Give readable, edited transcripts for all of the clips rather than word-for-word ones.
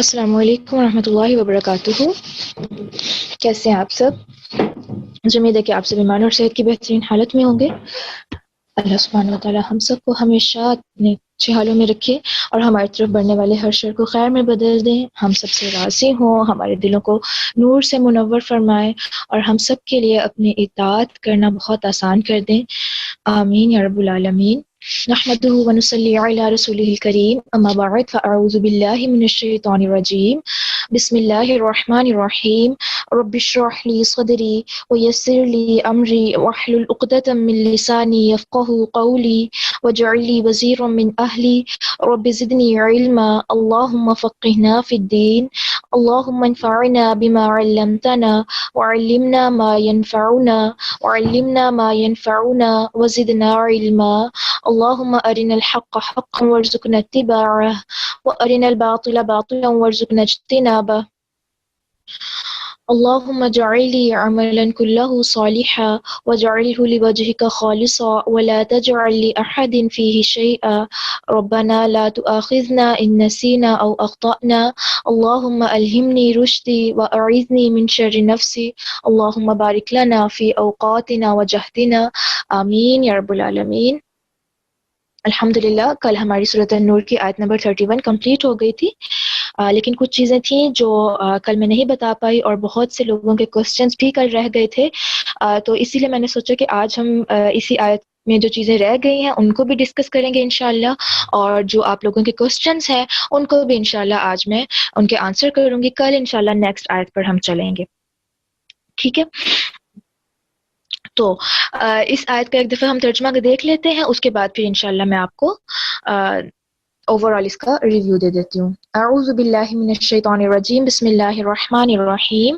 السلام علیکم ورحمۃ اللہ وبرکاتہ. کیسے ہیں آپ سب؟ مجھے امید ہے کہ آپ سب ایمان اور صحت کی بہترین حالت میں ہوں گے. اللہ سبحانہ وتعالی ہم سب کو ہمیشہ اپنے اچھے حالوں میں رکھے اور ہماری طرف بڑھنے والے ہر شر کو خیر میں بدل دیں. ہم سب سے راضی ہوں، ہمارے دلوں کو نور سے منور فرمائے اور ہم سب کے لیے اپنی اطاعت کرنا بہت آسان کر دیں. آمین یا رب العالمین. نحمدہ ونصلی علی رسولہ الکریم. اما بعد فاعوذ باللہ من الشیطان الرجیم. بسم اللہ الرحمن الرحیم. رب اشرح لی صدری ویسر لی امری واحلل عقدۃ من لسانی یفقهوا قولی واجعل لی وزیرا من اہلی رب زدنی علما اللہم فقہنا فی الدین اللہم انفعنا بما علمتنا وعلمنا ما ينفعنا وعلمنا ما ينفعنا وزدنا علما اللہم ارنا الحق حقا وارزقنا اتباعه وارنا الباطل باطلا وارزقنا اجتنابه اللہم اجعل لي عملا كله صالحا واجعله لوجهك خالصا ولا تجعل لأحد فيه شيئا ربنا لا تؤاخذنا إن نسينا أو أخطأنا اللهم ألهمني رشدي وأعذني من شر نفسي اللهم بارك لنا في أوقاتنا وجهدنا آمین یا رب العالمین. الحمدللہ کل ہماری سورۃ النور کی آیت نمبر 31 کمپلیٹ ہو گئی تھی، لیکن کچھ چیزیں تھیں جو کل میں نہیں بتا پائی اور بہت سے لوگوں کے کوسچنز بھی کل رہ گئے تھے، تو اسی لیے میں نے سوچا کہ آج ہم اسی آیت میں جو چیزیں رہ گئی ہیں ان کو بھی ڈسکس کریں گے انشاءاللہ، اور جو آپ لوگوں کے کوسچنز ہیں ان کو بھی انشاءاللہ آج میں ان کے آنسر کروں گی. کل انشاءاللہ نیکسٹ آیت پر ہم چلیں گے، ٹھیک ہے؟ تو اس آیت کا ایک دفعہ ہم ترجمہ دیکھ لیتے ہیں، اس کے بعد پھر انشاءاللہ میں آپ کو اوور آل اس کا ریویو دے دیتی ہوں. اعوذ باللہ من الشیطان الرجیم. بسم اللہ الرحمن الرحیم.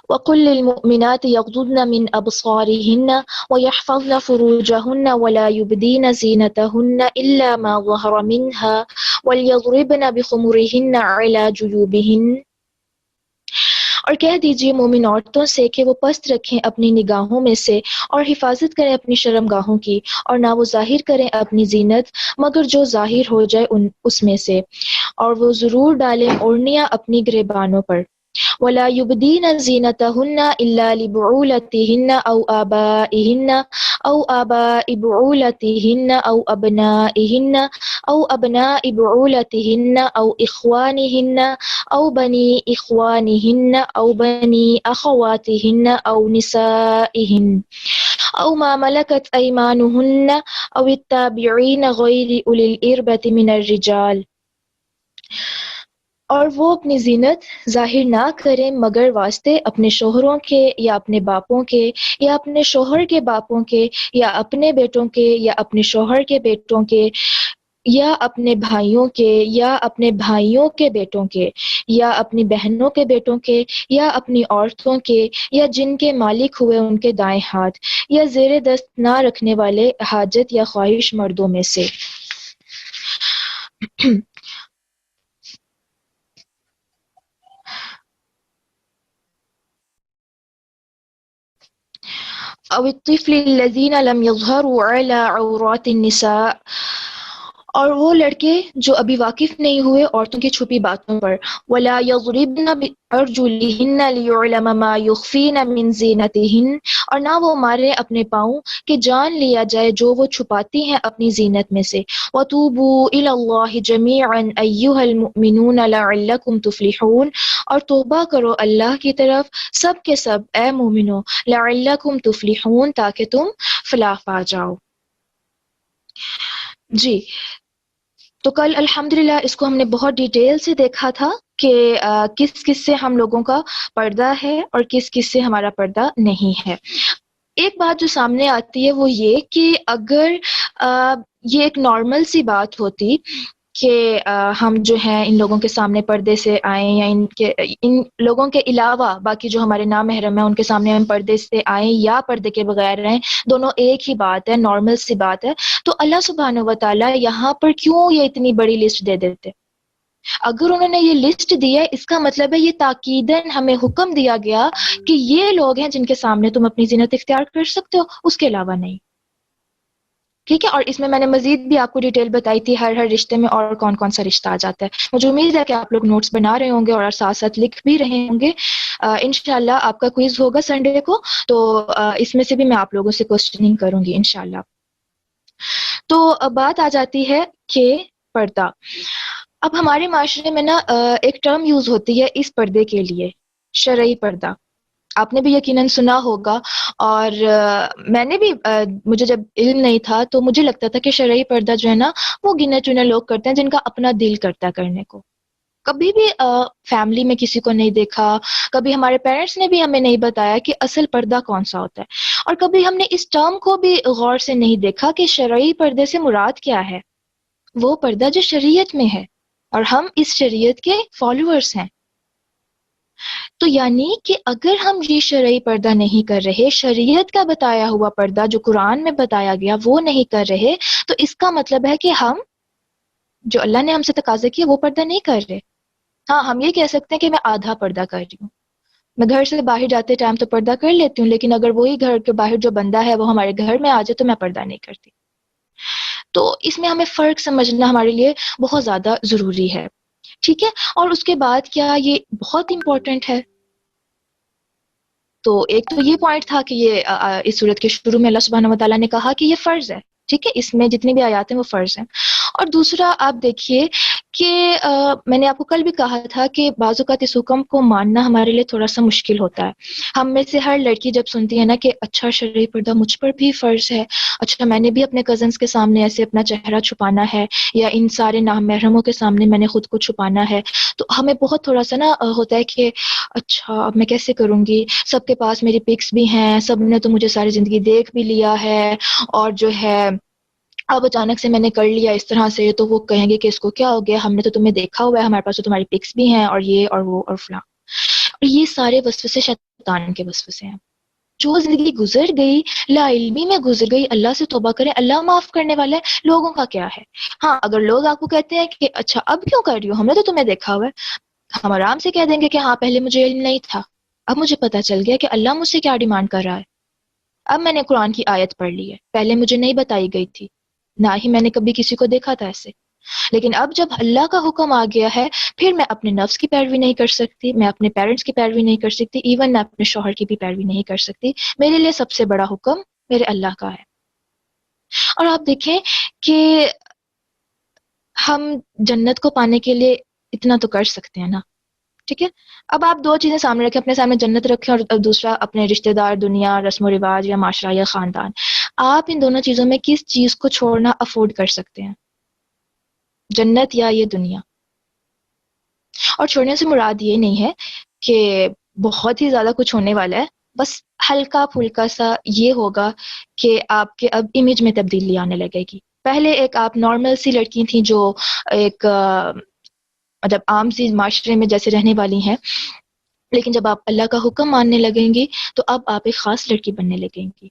وَقُلْ لِلْمُؤْمِنَاتِ يَغْضُضْنَ مِنْ أَبْصَارِهِنَّ وَيَحْفَظْنَ فُرُوجَهُنَّ وَلَا يُبْدِينَ زِينَتَهُنَّ إِلَّا مَا ظَهَرَ مِنْهَا وَلْيَضْرِبْنَ بِخُمُرِهِنَّ عَلَى جُيُوبِهِنَّ. اور کہہ دیجئے مومن عورتوں سے کہ وہ پست رکھیں اپنی نگاہوں میں سے اور حفاظت کریں اپنی شرمگاہوں کی، اور نہ وہ ظاہر کریں اپنی زینت مگر جو ظاہر ہو جائے اس میں سے، اور وہ ضرور ڈالیں اوڑھنیاں اپنی گریبانوں پر. وَلَا يُبْدِينَ زِينَتَهُنَّ إِلَّا لِبُعُولَتِهِنَّ أَوْ آبَائِهِنَّ أَوْ آبَاءِ بُعُولَتِهِنَّ أَوْ أَبْنَائِهِنَّ أَوْ أَبْنَاءِ بُعُولَتِهِنَّ أَوْ إِخْوَانِهِنَّ أَوْ بَنِي إِخْوَانِهِنَّ أَوْ بَنِي أَخَوَاتِهِنَّ أَوْ نِسَائِهِنَّ أَوْ مَا مَلَكَتْ أَيْمَانُهُنَّ أَوِ التَّابِعِينَ غَيْرِ أُولِي الْإِرْبَةِ مِنَ الرِّجَالِ. اور وہ اپنی زینت ظاہر نہ کریں مگر واسطے اپنے شوہروں کے یا اپنے باپوں کے یا اپنے شوہر کے باپوں کے یا اپنے بیٹوں کے یا اپنے شوہر کے بیٹوں کے یا اپنے بھائیوں کے یا اپنے بھائیوں کے بیٹوں کے یا اپنی بہنوں کے بیٹوں کے یا اپنی عورتوں کے یا جن کے مالک ہوئے ان کے دائیں ہاتھ یا زیر دست نہ رکھنے والے حاجت یا خواہش مردوں میں سے. او الطفل الذین لم یظہروا علی عورات النساء، اور وہ لڑکے جو ابھی واقف نہیں ہوئے عورتوں کی چھپی باتوں پر. ولا یضربن بارجلہن لیعلم ما یخفین من زینتہن، اور نہ وہ مارے اپنے پاؤں کہ جان لیا جائے جو وہ چھپاتی ہیں اپنی زینت میں سے. وتوبوا الی اللہ جمیعا ایھا المؤمنون لعلکم تفلحون، اور توبہ کرو اللہ کی طرف سب کے سب اے مومنو، لعلکم تفلحون تاکہ تم فلاح پا جاؤ. جی، تو کل الحمدللہ اس کو ہم نے بہت ڈیٹیل سے دیکھا تھا کہ کس کس سے ہم لوگوں کا پردہ ہے اور کس کس سے ہمارا پردہ نہیں ہے. ایک بات جو سامنے آتی ہے وہ یہ کہ اگر یہ ایک نارمل سی بات ہوتی کہ ہم جو ہیں ان لوگوں کے سامنے پردے سے آئیں یا ان لوگوں کے علاوہ باقی جو ہمارے نامحرم ہیں ان کے سامنے ہم پردے سے آئیں یا پردے کے بغیر رہیں، دونوں ایک ہی بات ہے، نارمل سی بات ہے، تو اللہ سبحانہ و تعالیٰ یہاں پر کیوں یہ اتنی بڑی لسٹ دے دیتے؟ اگر انہوں نے یہ لسٹ دی ہے اس کا مطلب ہے یہ تاکیداً ہمیں حکم دیا گیا کہ یہ لوگ ہیں جن کے سامنے تم اپنی زینت اختیار کر سکتے ہو، اس کے علاوہ نہیں. ٹھیک ہے. اور اس میں نے مزید بھی آپ کو ڈیٹیل بتائی تھی ہر رشتے میں اور کون کون سا رشتہ آ جاتا ہے. مجھے امید ہے کہ آپ لوگ نوٹس بنا رہے ہوں گے اور ساتھ ساتھ لکھ بھی رہے ہوں گے. انشاءاللہ آپ کا کوئز ہوگا سنڈے کو, تو اس میں سے بھی میں آپ لوگوں سے کوسچننگ کروں گی انشاءاللہ. تو بات آ جاتی ہے کہ پردہ. اب ہمارے معاشرے میں نا ایک ٹرم یوز ہوتی ہے اس پردے کے لیے, شرعی پردہ. آپ نے بھی یقیناً سنا ہوگا, اور میں نے بھی, مجھے جب علم نہیں تھا تو مجھے لگتا تھا کہ شرعی پردہ جو ہے نا وہ گنے چنے لوگ کرتے ہیں جن کا اپنا دل کرتا ہے کرنے کو. کبھی بھی فیملی میں کسی کو نہیں دیکھا, کبھی ہمارے پیرنٹس نے بھی ہمیں نہیں بتایا کہ اصل پردہ کون سا ہوتا ہے, اور کبھی ہم نے اس ٹرم کو بھی غور سے نہیں دیکھا کہ شرعی پردے سے مراد کیا ہے. وہ پردہ جو شریعت میں ہے اور ہم اس شریعت کے فالوورز ہیں. تو یعنی کہ اگر ہم یہ شرعی پردہ نہیں کر رہے, شریعت کا بتایا ہوا پردہ جو قرآن میں بتایا گیا وہ نہیں کر رہے, تو اس کا مطلب ہے کہ ہم جو اللہ نے ہم سے تقاضا کیا وہ پردہ نہیں کر رہے. ہاں, ہم یہ کہہ سکتے ہیں کہ میں آدھا پردہ کر رہی ہوں. میں گھر سے باہر جاتے ٹائم تو پردہ کر لیتی ہوں, لیکن اگر وہی گھر کے باہر جو بندہ ہے وہ ہمارے گھر میں آ جائے تو میں پردہ نہیں کرتی. تو اس میں ہمیں فرق سمجھنا ہمارے لیے بہت زیادہ ضروری ہے. ٹھیک ہے. اور اس کے بعد کیا یہ بہت امپورٹنٹ ہے. تو ایک تو یہ پوائنٹ تھا کہ یہ اس صورت کے شروع میں اللہ سبحانہ و تعالیٰ نے کہا کہ یہ فرض ہے. ٹھیک ہے, اس میں جتنی بھی آیات ہیں وہ فرض ہیں. اور دوسرا آپ دیکھیے کہ میں نے آپ کو کل بھی کہا تھا کہ بعض اوقات اس حکم کو ماننا ہمارے لیے تھوڑا سا مشکل ہوتا ہے. ہم میں سے ہر لڑکی جب سنتی ہے نا کہ اچھا شرعی پردہ مجھ پر بھی فرض ہے, اچھا میں نے بھی اپنے کزنس کے سامنے ایسے اپنا چہرہ چھپانا ہے, یا ان سارے نامحرموں کے سامنے میں نے خود کو چھپانا ہے, تو ہمیں بہت تھوڑا سا نا ہوتا ہے کہ اچھا اب میں کیسے کروں گی, سب کے پاس میری پکس بھی ہیں, سب نے تو مجھے ساری زندگی دیکھ بھی لیا ہے, اور جو ہے اب اچانک سے میں نے کر لیا اس طرح سے تو وہ کہیں گے کہ اس کو کیا ہو گیا, ہم نے تو تمہیں دیکھا ہوا ہے, ہمارے پاس تو تمہاری پکس بھی ہیں, اور یہ اور وہ اور فلاں. اور یہ سارے وسوسے شیطان کے وسوسے ہیں. جو زندگی گزر گئی لا علمی میں گزر گئی, اللہ سے توبہ کریں, اللہ معاف کرنے والا ہے. لوگوں کا کیا ہے. ہاں, اگر لوگ آپ کو کہتے ہیں کہ اچھا اب کیوں کر رہی ہو, ہم نے تو تمہیں دیکھا ہوا ہے, ہم آرام سے کہہ دیں گے کہ ہاں پہلے مجھے علم نہیں تھا, اب مجھے پتا چل گیا کہ اللہ مجھ سے کیا ڈیمانڈ کر رہا ہے. اب میں نے قرآن کی آیت پڑھ لی ہے, پہلے مجھے نہیں بتائی گئی تھی, نہ ہی میں نے کبھی کسی کو دیکھا تھا ایسے, لیکن اب جب اللہ کا حکم آ گیا ہے پھر میں اپنے نفس کی پیروی نہیں کر سکتی, میں اپنے پیرنٹس کی پیروی نہیں کر سکتی, ایون میں اپنے شوہر کی بھی پیروی نہیں کر سکتی. میرے لیے سب سے بڑا حکم میرے اللہ کا ہے. اور آپ دیکھیں کہ ہم جنت کو پانے کے لیے اتنا تو کر سکتے ہیں نا. ٹھیک ہے, اب آپ دو چیزیں سامنے رکھیں, اپنے سامنے جنت رکھیں اور دوسرا اپنے رشتہ دار, دنیا, رسم و رواج یا معاشرہ یا خاندان. آپ ان دونوں چیزوں میں کس چیز کو چھوڑنا افورڈ کر سکتے ہیں, جنت یا یہ دنیا. اور چھوڑنے سے مراد یہ نہیں ہے کہ بہت ہی زیادہ کچھ ہونے والا ہے, بس ہلکا پھلکا سا یہ ہوگا کہ آپ کے اب امیج میں تبدیلی آنے لگے گی. پہلے ایک آپ نارمل سی لڑکی تھیں جو ایک مطلب عام سی معاشرے میں جیسے رہنے والی ہیں, لیکن جب آپ اللہ کا حکم ماننے لگیں گی تو اب آپ ایک خاص لڑکی بننے لگیں گی.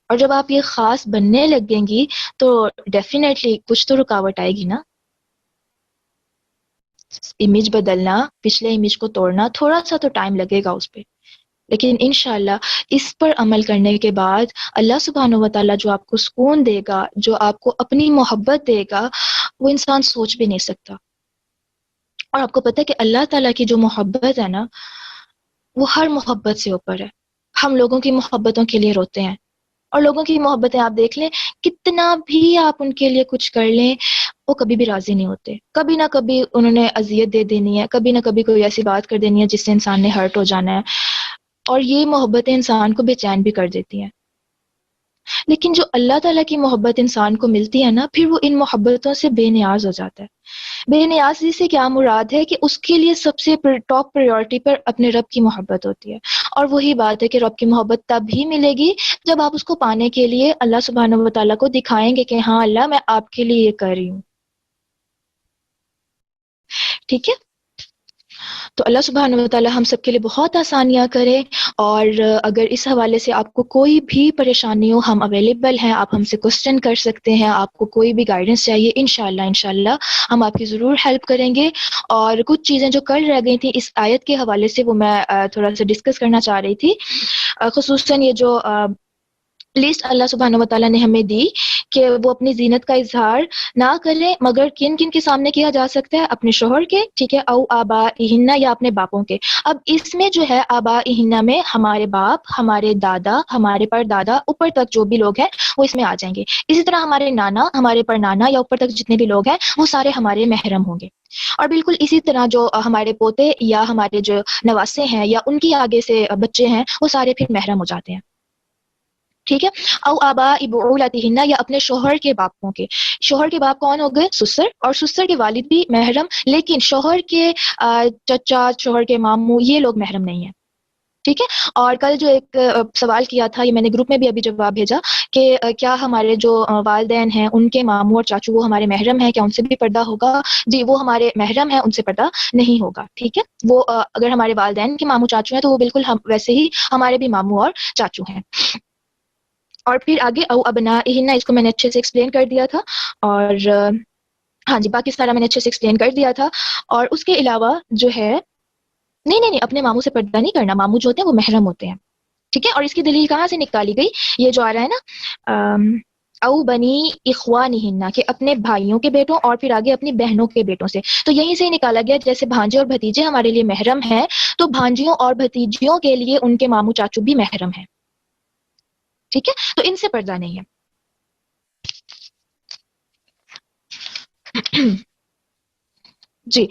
اور جب آپ یہ خاص بننے لگیں گی تو ڈیفینیٹلی کچھ تو رکاوٹ آئے گی نا. امیج بدلنا, پچھلے امیج کو توڑنا, تھوڑا سا تو ٹائم لگے گا اس پہ, لیکن انشاءاللہ اس پر عمل کرنے کے بعد اللہ سبحانہ و تعالیٰ جو آپ کو سکون دے گا, جو آپ کو اپنی محبت دے گا, وہ انسان سوچ بھی نہیں سکتا. اور آپ کو پتہ ہے کہ اللہ تعالیٰ کی جو محبت ہے نا وہ ہر محبت سے اوپر ہے. ہم لوگوں کی محبتوں کے لیے روتے ہیں, اور لوگوں کی محبتیں آپ دیکھ لیں, کتنا بھی آپ ان کے لیے کچھ کر لیں وہ کبھی بھی راضی نہیں ہوتے. کبھی نہ کبھی انہوں نے اذیت دے دینی ہے, کبھی نہ کبھی کوئی ایسی بات کر دینی ہے جس سے انسان نے ہرٹ ہو جانا ہے, اور یہ محبتیں انسان کو بے چین بھی کر دیتی ہیں. لیکن جو اللہ تعالیٰ کی محبت انسان کو ملتی ہے نا, پھر وہ ان محبتوں سے بے نیاز ہو جاتا ہے. بے نیازی سے کیا مراد ہے کہ اس کے لیے سب سے ٹاپ پریورٹی پر اپنے رب کی محبت ہوتی ہے. اور وہی بات ہے کہ رب کی محبت تب ہی ملے گی جب آپ اس کو پانے کے لیے اللہ سبحانہ و تعالیٰ کو دکھائیں گے کہ ہاں اللہ میں آپ کے لیے یہ کر رہی ہوں. ٹھیک ہے, تو اللہ سبحانہ و تعالیٰ ہم سب کے لیے بہت آسانیاں کرے. اور اگر اس حوالے سے آپ کو کوئی بھی پریشانی ہو, ہم اویلیبل ہیں, آپ ہم سے کوسچن کر سکتے ہیں. آپ کو کوئی بھی گائیڈنس چاہیے, انشاءاللہ ہم آپ کی ضرور ہیلپ کریں گے. اور کچھ چیزیں جو کل رہ گئی تھیں اس آیت کے حوالے سے وہ میں تھوڑا سا ڈسکس کرنا چاہ رہی تھی, خصوصاً یہ جو لسٹ اللہ سبحانہ و تعالیٰ نے ہمیں دی کہ وہ اپنی زینت کا اظہار نہ کریں مگر کن کن کے سامنے کیا جا سکتا ہے؟ اپنے شوہر کے، ٹھیک ہے، او آبائہن یا اپنے باپوں کے۔ اب اس میں جو ہے آبائہن میں ہمارے باپ، ہمارے دادا، ہمارے پردادا، اوپر تک جو بھی لوگ ہیں وہ اس میں آ جائیں گے۔ اسی طرح ہمارے نانا، ہمارے پرنانا یا اوپر تک جتنے بھی لوگ ہیں وہ سارے ہمارے محرم ہوں گے۔ اور بالکل اسی طرح جو ہمارے پوتے یا ہمارے جو نواسے ہیں یا ان کی آگے سے بچے ہیں وہ سارے پھر محرم ہو جاتے ہیں، ٹھیک ہے۔ او آباء بعولتہن یا اپنے شوہر کے باپوں کے۔ شوہر کے باپ کون ہو گئے؟ سسر، اور سسر کے والد بھی محرم، لیکن شوہر کے چچا، شوہر کے ماموں، یہ لوگ محرم نہیں ہیں، ٹھیک ہے۔ اور کل جو ایک سوال کیا تھا، یہ میں نے گروپ میں بھی ابھی جواب بھیجا کہ کیا ہمارے جو والدین ہیں ان کے ماموں اور چاچو وہ ہمارے محرم ہیں، کیا ان سے بھی پردہ ہوگا؟ جی، وہ ہمارے محرم ہیں، ان سے پردہ نہیں ہوگا، ٹھیک ہے۔ وہ اگر ہمارے والدین کے ماموں چاچو ہیں تو وہ بالکل ہم ویسے ہی ہمارے بھی ماموں اور چاچو ہیں۔ اور پھر آگے او ابنائہن، اس کو میں نے اچھے سے ایکسپلین کر دیا تھا، اور ہاں جی باقی سارا میں نے اچھے سے ایکسپلین کر دیا تھا۔ اور اس کے علاوہ جو ہے نہیں اپنے ماموں سے پردہ نہیں کرنا، ماموں جو ہوتے ہیں وہ محرم ہوتے ہیں، ٹھیک ہے۔ اور اس کی دلیل کہاں سے نکالی گئی؟ یہ جو آ رہا ہے نا او بنی اخوانہن، کہ اپنے بھائیوں کے بیٹوں اور پھر آگے اپنی بہنوں کے بیٹوں سے، تو یہیں سے ہی نکالا گیا جیسے بھانجے اور بھتیجے ہمارے لیے محرم ہیں تو بھانجیوں اور بھتیجیوں کے لیے ان کے ماموں چاچو بھی محرم ہیں، ٹھیک ہے۔ تو ان سے پردہ نہیں ہے۔ جی،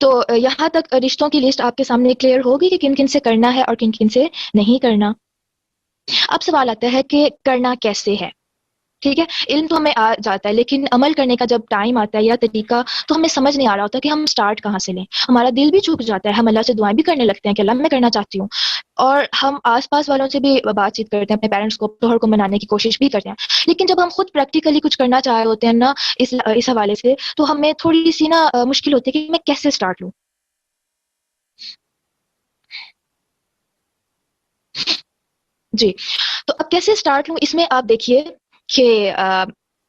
تو یہاں تک رشتوں کی لسٹ آپ کے سامنے کلیئر ہوگی کہ کن کن سے کرنا ہے اور کن کن سے نہیں کرنا۔ اب سوال آتا ہے کہ کرنا کیسے ہے، ٹھیک ہے۔ علم تو ہمیں آ جاتا ہے لیکن عمل کرنے کا جب ٹائم آتا ہے یا طریقہ تو ہمیں سمجھ نہیں آ رہا ہوتا کہ ہم سٹارٹ کہاں سے لیں، ہمارا دل بھی جھک جاتا ہے، ہم اللہ سے دعائیں بھی کرنے لگتے ہیں کہ اللہ میں کرنا چاہتی ہوں، اور ہم آس پاس والوں سے بھی بات چیت کرتے ہیں، اپنے پیرنٹس کو، شوہر کو منانے کی کوشش بھی کرتے ہیں، لیکن جب ہم خود پریکٹیکلی کچھ کرنا چاہ رہے ہوتے ہیں نا اس حوالے سے تو ہمیں تھوڑی سی نا مشکل ہوتی ہے کہ میں کیسے سٹارٹ لوں۔ جی، تو اب کیسے سٹارٹ لوں، اس میں آپ دیکھیے کہ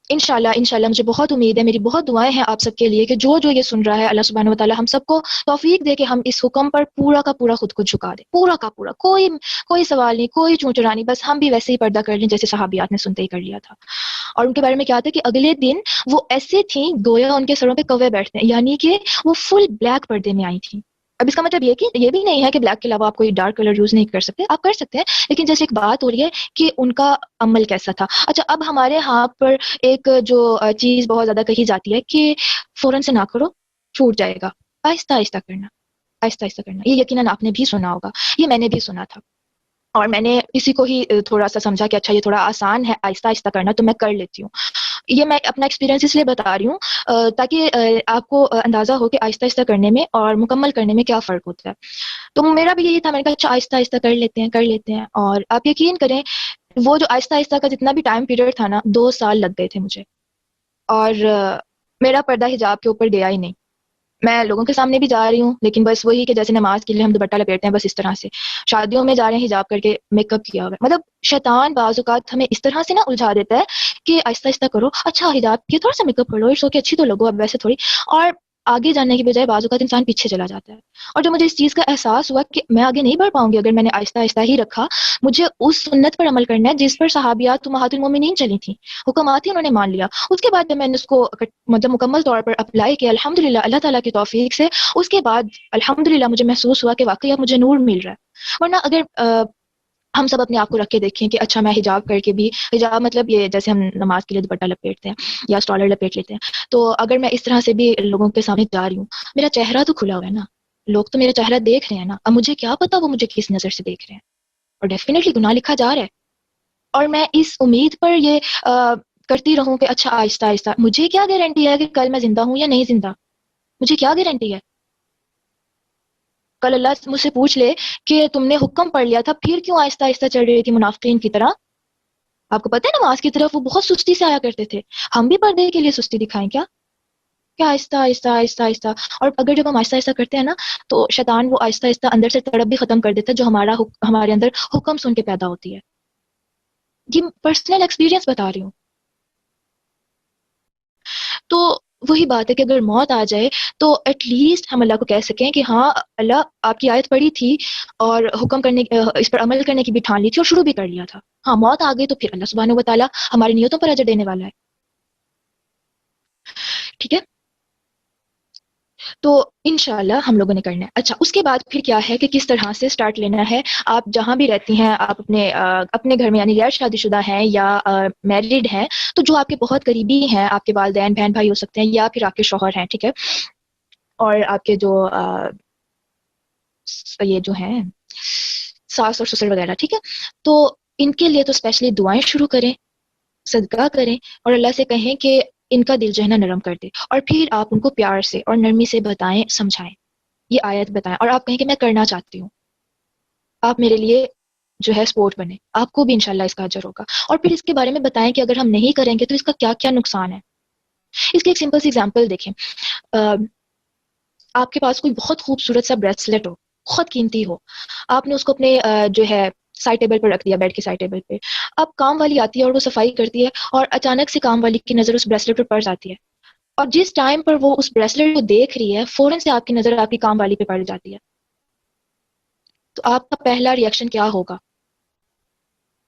انشاءاللہ مجھے بہت امید ہے، میری بہت دعائیں ہیں آپ سب کے لیے کہ جو جو یہ سن رہا ہے اللہ سبحانہ و تعالی ہم سب کو توفیق دے کہ ہم اس حکم پر پورا کا پورا خود کو جھکا دیں، پورا کا پورا، کوئی سوال نہیں، کوئی چونچرا نہیں، بس ہم بھی ویسے ہی پردہ کر لیں جیسے صحابیات نے سنتے ہی کر لیا تھا۔ اور ان کے بارے میں کیا تھا کہ اگلے دن وہ ایسے تھیں گویا ان کے سروں پہ کوے بیٹھتے ہیں، یعنی کہ وہ فل بلیک پردے میں آئی تھیں۔ اب اس کا مطلب یہ کہ یہ بھی نہیں ہے کہ بلیک کے علاوہ آپ کوئی ڈارک کلر یوز نہیں کر سکتے، آپ کر سکتے ہیں، لیکن جیسے ایک بات ہو رہی ہے کہ ان کا عمل کیسا تھا۔ اچھا، اب ہمارے ہاں پر ایک جو چیز بہت زیادہ کہی جاتی ہے کہ فوراً سے نہ کرو، چھوٹ جائے گا، آہستہ آہستہ کرنا، آہستہ آہستہ کرنا، یہ یقیناً آپ نے بھی سنا ہوگا، یہ میں نے بھی سنا تھا، اور میں نے اسی کو ہی تھوڑا سا سمجھا کہ اچھا یہ تھوڑا آسان ہے آہستہ آہستہ کرنا تو میں کر لیتی ہوں۔ یہ میں اپنا ایکسپیرینس اس لیے بتا رہی ہوں تاکہ آپ کو اندازہ ہو کہ آہستہ آہستہ کرنے میں اور مکمل کرنے میں کیا فرق ہوتا ہے۔ تو میرا بھی یہی تھا، میں نے کہا اچھا آہستہ آہستہ کر لیتے ہیں، اور آپ یقین کریں وہ جو آہستہ آہستہ کا جتنا بھی ٹائم پیریڈ تھا نا 2 سال لگ گئے تھے مجھے، اور میرا پردہ حجاب کے اوپر گیا ہی نہیں۔ میں لوگوں کے سامنے بھی جا رہی ہوں لیکن بس وہی کہ جیسے نماز کے لیے ہم دوپٹہ لپیٹتے ہیں بس اس طرح سے، شادیوں میں جا رہے ہیں حجاب کر کے، میک اپ کیا ہوا ہے، مطلب شیطان بعض اوقات ہمیں اس طرح سے نہ الجھا دیتا ہے کہ آہستہ آہستہ کرو، اچھا حجاب کیا، تھوڑا سا میک اپ کر لو، اٹس اوکے، اچھی تو لگو اب ویسے تھوڑی، اور آگے جانے کی بجائے بعض اوقات انسان پیچھے چلا جاتا ہے۔ اور جب مجھے اس چیز کا احساس ہوا کہ میں آگے نہیں بڑھ پاؤں گی اگر میں نے آہستہ آہستہ ہی رکھا، مجھے اس سنت پر عمل کرنا ہے جس پر صحابیات امہات المومنین چلی تھیں، حکمات ہی انہوں نے مان لیا۔ اس کے بعد جب میں نے اس کو مطلب مکمل طور پر اپلائی کیا الحمدللہ اللہ تعالیٰ کی توفیق سے، اس کے بعد الحمدللہ مجھے محسوس ہوا کہ واقعی اب مجھے نور مل رہا ہے۔ ورنہ اگر ہم سب اپنے آپ کو رکھ کے دیکھیں کہ اچھا میں حجاب کر کے بھی، حجاب مطلب یہ جیسے ہم نماز کے لیے دوپٹہ لپیٹتے ہیں یا اسٹالر لپیٹ لیتے ہیں، تو اگر میں اس طرح سے بھی لوگوں کے سامنے جا رہی ہوں، میرا چہرہ تو کھلا ہوا ہے نا، لوگ تو میرا چہرہ دیکھ رہے ہیں نا، اب مجھے کیا پتا وہ مجھے کس نظر سے دیکھ رہے ہیں، اور ڈیفینیٹلی گناہ لکھا جا رہا ہے، اور میں اس امید پر یہ کرتی رہوں کہ اچھا آہستہ آہستہ، مجھے کیا گارنٹی ہے کہ کل میں زندہ ہوں یا نہیں زندہ، مجھے کیا گارنٹی ہے؟ کل اللہ مجھ سے پوچھ لے کہ تم نے حکم پڑھ لیا تھا پھر کیوں آہستہ آہستہ چل رہی تھی منافقین کی طرح؟ آپ کو پتہ ہے نماز کی طرف وہ بہت سستی سے آیا کرتے تھے، ہم بھی پردے کے لیے سستی دکھائیں کیا؟ کیا آہستہ آہستہ آہستہ آہستہ، اور اگر جب ہم آہستہ آہستہ کرتے ہیں نا تو شیطان وہ آہستہ آہستہ اندر سے تڑپ بھی ختم کر دیتا ہے جو ہمارے اندر حکم سن کے پیدا ہوتی ہے۔ یہ پرسنل ایکسپیرینس بتا رہی ہوں۔ تو وہی بات ہے کہ اگر موت آ جائے تو ایٹ لیسٹ ہم اللہ کو کہہ سکیں کہ ہاں اللہ آپ کی آیت پڑھی تھی اور حکم کرنے اس پر عمل کرنے کی بھی ٹھان لی تھی اور شروع بھی کر لیا تھا. ہاں موت آ گئی تو پھر اللہ سبحانہ و تعالیٰ ہماری نیتوں پر اجر دینے والا ہے. ٹھیک ہے, تو انشاءاللہ ہم لوگوں نے کرنا ہے. اچھا, اس کے بعد پھر کیا ہے کہ کس طرح سے سٹارٹ لینا ہے. آپ جہاں بھی رہتی ہیں, آپ اپنے گھر میں یعنی غیر شادی شدہ ہیں یا میرڈ ہیں, تو جو آپ کے بہت قریبی ہیں, آپ کے والدین بہن بھائی ہو سکتے ہیں یا پھر آپ کے شوہر ہیں, ٹھیک ہے, اور آپ کے جو یہ جو ہیں ساس اور سسر وغیرہ, ٹھیک ہے, تو ان کے لیے تو اسپیشلی دعائیں شروع کریں, صدقہ کریں اور اللہ سے کہیں کہ ان کا دل جو ہے نا نرم کر دے. اور پھر آپ ان کو پیار سے اور نرمی سے بتائیں, سمجھائیں, یہ آیت بتائیں, اور آپ کہیں کہ میں کرنا چاہتی ہوں, آپ میرے لیے جو ہے سپورٹ بنے, آپ کو بھی انشاءاللہ اس کا اجر ہوگا. اور پھر اس کے بارے میں بتائیں کہ اگر ہم نہیں کریں گے تو اس کا کیا کیا نقصان ہے. اس کی ایک سمپل سی ایگزامپل دیکھیں. آپ کے پاس کوئی بہت خوبصورت سا بریسلیٹ ہو, بہت قیمتی ہو, آپ نے اس کو اپنے جو ہے سائڈ ٹیبل پر رکھ دیا, بیڈ کے سائڈ ٹیبل پہ. اب کام والی آتی ہے اور وہ صفائی کرتی ہے, اور اچانک سے کام والی کی نظر اس بریسلیٹ پر پڑ جاتی ہے, اور جس ٹائم پر وہ اس بریسلیٹ کو دیکھ رہی ہے فوراً سے آپ کی نظر آپ کی کام والی پہ پڑ جاتی ہے. تو آپ کا پہلا ری ایکشن کیا ہوگا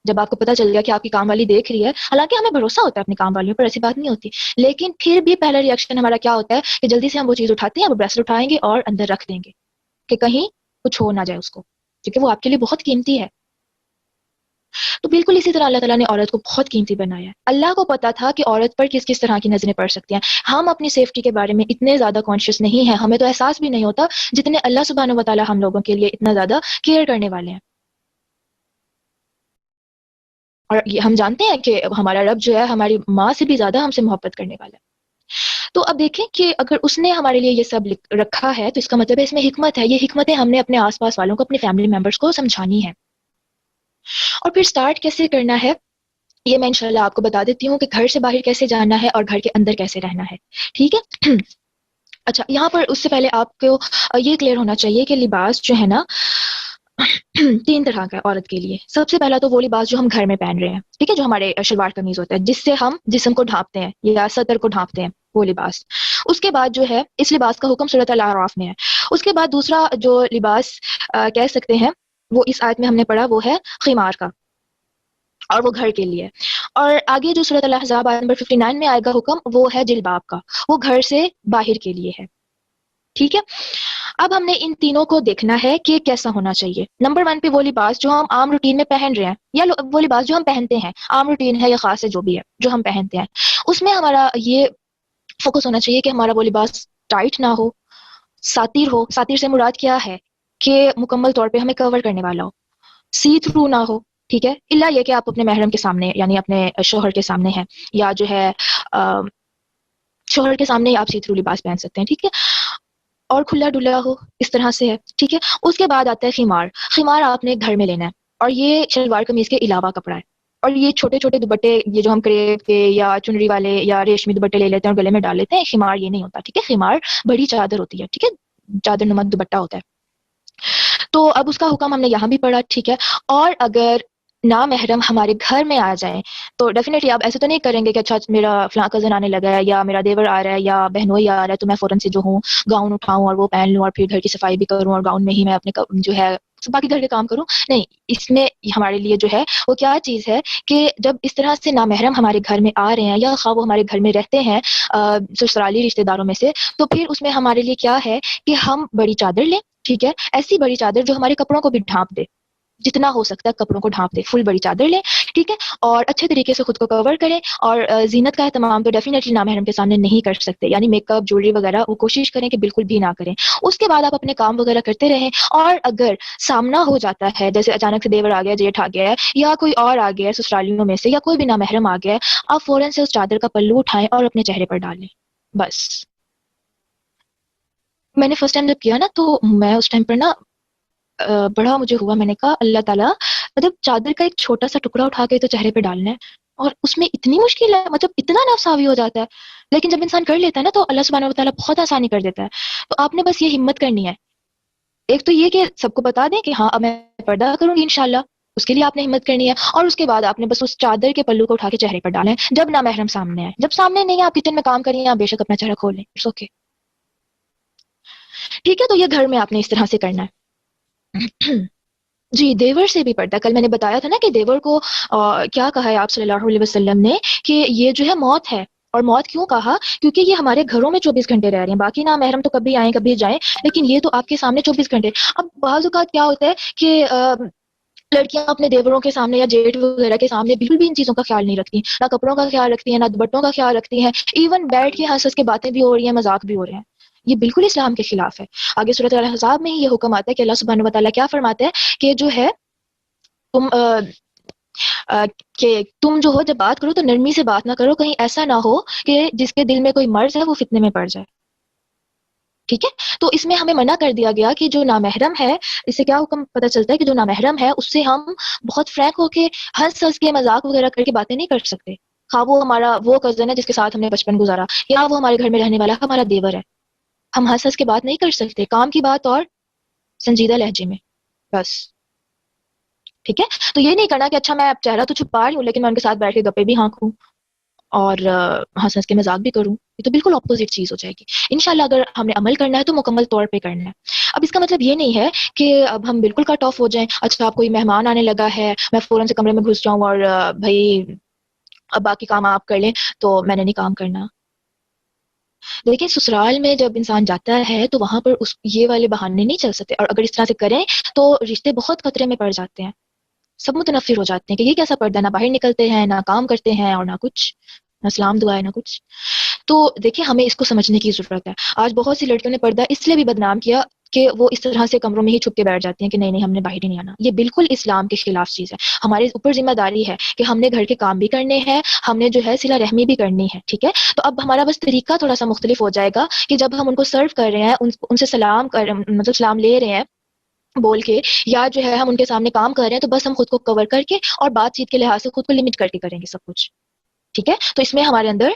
جب آپ کو پتہ چل گیا کہ آپ کی کام والی دیکھ رہی ہے؟ حالانکہ ہمیں بھروسہ ہوتا ہے اپنی کام والیوں پر, ایسی بات نہیں ہوتی, لیکن پھر بھی پہلا ری ایکشن ہمارا کیا ہوتا ہے کہ جلدی سے ہم وہ چیز اٹھاتے ہیں, وہ بریسلیٹ اٹھائیں گے اور اندر رکھ دیں گے کہ کہیں کچھ ہو نہ جائے اس کو, کیونکہ وہ آپ کے لیے بہت قیمتی ہے. تو بالکل اسی طرح اللہ تعالیٰ نے عورت کو بہت قیمتی بنایا ہے. اللہ کو پتا تھا کہ عورت پر کس کس طرح کی نظریں پڑ سکتی ہیں. ہم اپنی سیفٹی کے بارے میں اتنے زیادہ کانشیس نہیں ہیں, ہمیں تو احساس بھی نہیں ہوتا جتنے اللہ سبحانہ و تعالیٰ ہم لوگوں کے لیے اتنا زیادہ کیئر کرنے والے ہیں. اور یہ ہم جانتے ہیں کہ ہمارا رب جو ہے ہماری ماں سے بھی زیادہ ہم سے محبت کرنے والا ہے. تو اب دیکھیں کہ اگر اس نے ہمارے لیے یہ سب رکھا ہے تو اس کا مطلب ہے اس میں حکمت ہے. یہ حکمتیں ہم نے اپنے آس پاس والوں کو, اپنے فیملی ممبرس کو سمجھانی ہے. اور پھر سٹارٹ کیسے کرنا ہے یہ میں انشاءاللہ آپ کو بتا دیتی ہوں کہ گھر سے باہر کیسے جانا ہے اور گھر کے اندر کیسے رہنا ہے, ٹھیک ہے. اچھا, یہاں پر اس سے پہلے آپ کو یہ کلیئر ہونا چاہیے کہ لباس جو ہے نا 3 طرح کا ہے عورت کے لیے. سب سے پہلا تو وہ لباس جو ہم گھر میں پہن رہے ہیں, ٹھیک ہے, جو ہمارے شلوار قمیض ہوتا ہے جس سے ہم جسم کو ڈھانپتے ہیں یا سطر کو ڈھانپتے ہیں, وہ لباس. اس کے بعد جو ہے اس لباس کا حکم سورۃ الاعراف میں ہے. اس کے بعد دوسرا جو لباس کہہ سکتے ہیں وہ اس آیت میں ہم نے پڑھا, وہ ہے خمار کا, اور وہ گھر کے لیے. اور آگے جو سورۃ الاحزاب آیت نمبر 59 میں آئے گا حکم, وہ ہے جلباب کا, وہ گھر سے باہر کے لیے ہے, ٹھیک ہے. اب ہم نے ان تینوں کو دیکھنا ہے کہ کیسا ہونا چاہیے. نمبر 1 پہ وہ لباس جو ہم عام روٹین میں پہن رہے ہیں, یا وہ لباس جو ہم پہنتے ہیں, عام روٹین ہے یا خاص ہے جو بھی ہے جو ہم پہنتے ہیں, اس میں ہمارا یہ فوکس ہونا چاہیے کہ ہمارا وہ لباس ٹائٹ نہ ہو, ساتیر ہو. ساتیر سے مراد کیا ہے کہ مکمل طور پہ ہمیں کور کرنے والا ہو, سی تھرو نہ ہو, ٹھیک ہے. الا یہ کہ آپ اپنے محرم کے سامنے یعنی اپنے شوہر کے سامنے ہیں, یا جو ہے شوہر کے سامنے ہی آپ سی تھرو لباس پہن سکتے ہیں, ٹھیک ہے, اور کھلا ڈلا ہو, اس طرح سے ہے, ٹھیک ہے. اس کے بعد آتا ہے خمار. خمار آپ نے گھر میں لینا ہے, اور یہ شلوار قمیض کے علاوہ کپڑا ہے. اور یہ چھوٹے چھوٹے دوپٹے, یہ جو ہم کریپ کے یا چنری والے یا ریشمی دوپٹے لے لیتے ہیں اور گلے میں ڈال لیتے ہیں, خمار یہ نہیں ہوتا, ٹھیک ہے. خمار بڑی چادر ہوتی ہے, ٹھیک ہے, چادر نما دوپٹہ ہوتا ہے. تو اب اس کا حکم ہم نے یہاں بھی پڑھا, ٹھیک ہے. اور اگر نامحرم ہمارے گھر میں آ جائیں تو ڈیفینیٹلی آپ ایسے تو نہیں کریں گے کہ اچھا میرا فلاں کزن آنے لگا ہے یا میرا دیور آ رہا ہے یا بہنوئی آ رہا ہے تو میں فوراً سے جو ہوں گاؤن اٹھاؤں اور وہ پہن لوں اور پھر گھر کی صفائی بھی کروں اور گاؤن میں ہی میں اپنے جو ہے باقی گھر کے کام کروں. نہیں, اس میں ہمارے لیے جو ہے وہ کیا چیز ہے کہ جب اس طرح سے نامحرم ہمارے گھر میں آ رہے ہیں یا خواہ وہ ہمارے گھر میں رہتے ہیں سسرالی رشتے داروں میں سے, تو پھر اس میں ہمارے لیے کیا ہے کہ ہم بڑی چادر لیں, ٹھیک ہے, ایسی بڑی چادر جو ہمارے کپڑوں کو بھی ڈھانپ دے, جتنا ہو سکتا ہے کپڑوں کو ڈھانپ دے, فل بڑی چادر لیں, ٹھیک ہے. اور اچھے طریقے سے خود کو کور کریں. اور زینت کا اہتمام تو ڈیفینیٹلی نامحرم کے سامنے نہیں کر سکتے, یعنی میک اپ جویلری وغیرہ وہ کوشش کریں کہ بالکل بھی نہ کریں. اس کے بعد آپ اپنے کام وغیرہ کرتے رہیں, اور اگر سامنا ہو جاتا ہے جیسے اچانک سے دیور آ گیا, جیٹھ آ گیا ہے, یا کوئی اور آ گیا ہے سسرالیوں میں سے, یا کوئی بھی نامحرم آ گیا ہے, آپ فوراً سے اس چادر کا پلو اٹھائیں اور اپنے چہرے پر ڈالیں. بس میں نے فرسٹ ٹائم جب کیا نا تو میں اس ٹائم پر نا بڑا مجھے ہوا, میں نے کہا اللہ تعالیٰ مطلب چادر کا ایک چھوٹا سا ٹکڑا اٹھا کے تو چہرے پہ ڈالنا ہے, اور اس میں اتنی مشکل ہے, مطلب اتنا نفس حاوی ہو جاتا ہے. لیکن جب انسان کر لیتا ہے نا تو اللہ سبحانہ و تعالیٰ بہت آسانی کر دیتا ہے. تو آپ نے بس یہ ہمت کرنی ہے, ایک تو یہ کہ سب کو بتا دیں کہ ہاں اب میں پردہ کروں گی انشاءاللہ, اس کے لیے آپ نے ہمت کرنی ہے، اور اس کے بعد آپ نے بس اس چادر کے پلو کو اٹھا کے چہرے پر ڈالیں جب نامحرم سامنے آئے. جب سامنے نہیں ہے، آپ کچن میں کام کر رہی ہیں، آپ بے شک اپنا چہرہ کھول لیں، اٹس اوکے. ٹھیک ہے، تو یہ گھر میں آپ نے اس طرح سے کرنا ہے. جی، دیور سے بھی پڑتا ہے. کل میں نے بتایا تھا نا کہ دیور کو کیا کہا ہے آپ صلی اللہ علیہ وسلم نے کہ یہ جو ہے موت ہے. اور موت کیوں کہا؟ کیونکہ یہ ہمارے گھروں میں 24 گھنٹے رہ رہے ہیں. باقی نامحرم تو کبھی آئیں کبھی جائیں، لیکن یہ تو آپ کے سامنے 24 گھنٹے. اب بعض اوقات کیا ہوتا ہے کہ لڑکیاں اپنے دیوروں کے سامنے یا جیٹ وغیرہ کے سامنے بالکل بھی ان چیزوں کا خیال نہیں رکھتی، نہ کپڑوں کا خیال رکھتی ہیں، نہ دوپٹوں کا خیال رکھتی ہیں. ایون بیٹھ کے ہنس ہنس کے باتیں بھی ہو رہی ہیں، مذاق بھی ہو رہے ہیں. یہ بالکل اسلام کے خلاف ہے. آگے سورۃ الاحزاب میں ہی یہ حکم آتا ہے کہ اللہ سبحانہ و تعالیٰ کیا فرماتے ہیں کہ جو ہے تم کہ تم جو ہو جب بات کرو تو نرمی سے بات نہ کرو، کہیں ایسا نہ ہو کہ جس کے دل میں کوئی مرض ہے وہ فتنے میں پڑ جائے. ٹھیک ہے، تو اس میں ہمیں منع کر دیا گیا کہ جو نامحرم ہے، اس سے کیا حکم پتہ چلتا ہے کہ جو نامحرم ہے اس سے ہم بہت فرینک ہو کے ہنس ہنس کے مذاق وغیرہ کر کے باتیں نہیں کر سکتے. خواہ وہ ہمارا وہ کزن ہے جس کے ساتھ ہم نے بچپن گزارا، یا وہ ہمارے گھر میں رہنے والا ہمارا دیور ہے. ہم ہنس ہنس کے بات نہیں کر سکتے، کام کی بات اور سنجیدہ لہجے میں بس. ٹھیک ہے، تو یہ نہیں کرنا کہ اچھا میں اب چہرہ تو چھپا رہی ہوں لیکن میں ان کے ساتھ بیٹھ کے گپے بھی ہانکوں اور ہنس ہنس کے مذاق بھی کروں. یہ تو بالکل اپوزٹ چیز ہو جائے گی. انشاءاللہ اگر ہم نے عمل کرنا ہے تو مکمل طور پہ کرنا ہے. اب اس کا مطلب یہ نہیں ہے کہ اب ہم بالکل کٹ آف ہو جائیں. اچھا آپ کوئی مہمان آنے لگا ہے، میں فوراً سے کمرے میں گھس جاؤں اور بھائی اب باقی کام آپ کر لیں تو میں نے نہیں کام کرنا. لیکن سسرال میں جب انسان جاتا ہے تو وہاں پر یہ والے بہانے نہیں چل سکتے، اور اگر اس طرح سے کریں تو رشتے بہت خطرے میں پڑ جاتے ہیں. سب متنفر ہو جاتے ہیں کہ یہ کیسا پردہ، نہ باہر نکلتے ہیں، نہ کام کرتے ہیں، اور نہ کچھ، نہ سلام دعا ہے، نہ کچھ. تو دیکھیں ہمیں اس کو سمجھنے کی ضرورت ہے. آج بہت سی لڑکیوں نے پردہ اس لیے بھی بدنام کیا کہ وہ اس طرح سے کمروں میں ہی چھپ کے بیٹھ جاتی ہیں کہ نہیں نہیں ہم نے باہر ہی نہیں آنا. یہ بالکل اسلام کے خلاف چیز ہے. ہمارے اوپر ذمہ داری ہے کہ ہم نے گھر کے کام بھی کرنے ہیں، ہم نے جو ہے صلہ رحمی بھی کرنی ہے. ٹھیک ہے، تو اب ہمارا بس طریقہ تھوڑا سا مختلف ہو جائے گا کہ جب ہم ان کو سرو کر رہے ہیں، ان سے سلام کر مطلب سلام لے رہے ہیں بول کے، یا جو ہے ہم ان کے سامنے کام کر رہے ہیں، تو بس ہم خود کو کور کر کے اور بات چیت کے لحاظ سے خود کو لمٹ کر کے کریں گے سب کچھ. ٹھیک ہے، تو اس میں ہمارے اندر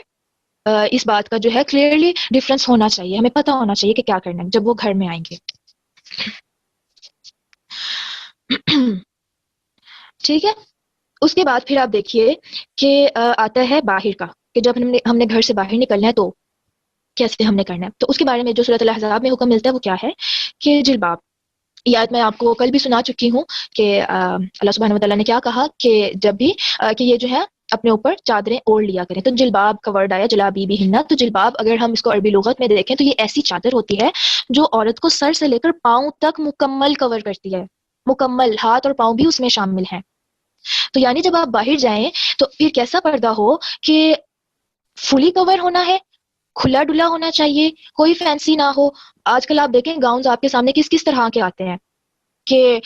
اس بات کا جو ہے کلیئرلی ڈفرنس ہونا چاہیے. ہمیں پتہ ہونا چاہیے کہ کیا کرنا ہے جب وہ گھر میں آئیں گے. ٹھیک ہے، اس کے بعد پھر آپ دیکھیے کہ آتا ہے باہر کا، کہ جب ہم نے گھر سے باہر نکلنا ہے تو کیسے ہم نے کرنا ہے. تو اس کے بارے میں جو سورۃ الاحزاب میں حکم ملتا ہے وہ کیا ہے کہ جلباب. یہ آیت میں آپ کو کل بھی سنا چکی ہوں کہ اللہ سبحانہ وتعالیٰ نے کیا کہا کہ جب بھی کہ یہ جو ہے اپنے اوپر چادریں اوڑھ لیا کریں. تو جلباب کا ورڈ آیا جلابی بھی ہننا. تو جلباب اگر ہم اس کو عربی لغت میں دیکھیں تو یہ ایسی چادر ہوتی ہے جو عورت کو سر سے لے کر پاؤں تک مکمل کور کرتی ہے. مکمل، ہاتھ اور پاؤں بھی اس میں شامل ہیں. تو یعنی جب آپ باہر جائیں تو پھر کیسا پردہ ہو کہ فلی کور ہونا ہے، کھلا ڈلا ہونا چاہیے، کوئی فینسی نہ ہو. آج کل آپ دیکھیں گاؤنز آپ کے سامنے کس کس طرح کے آتے ہیں کہ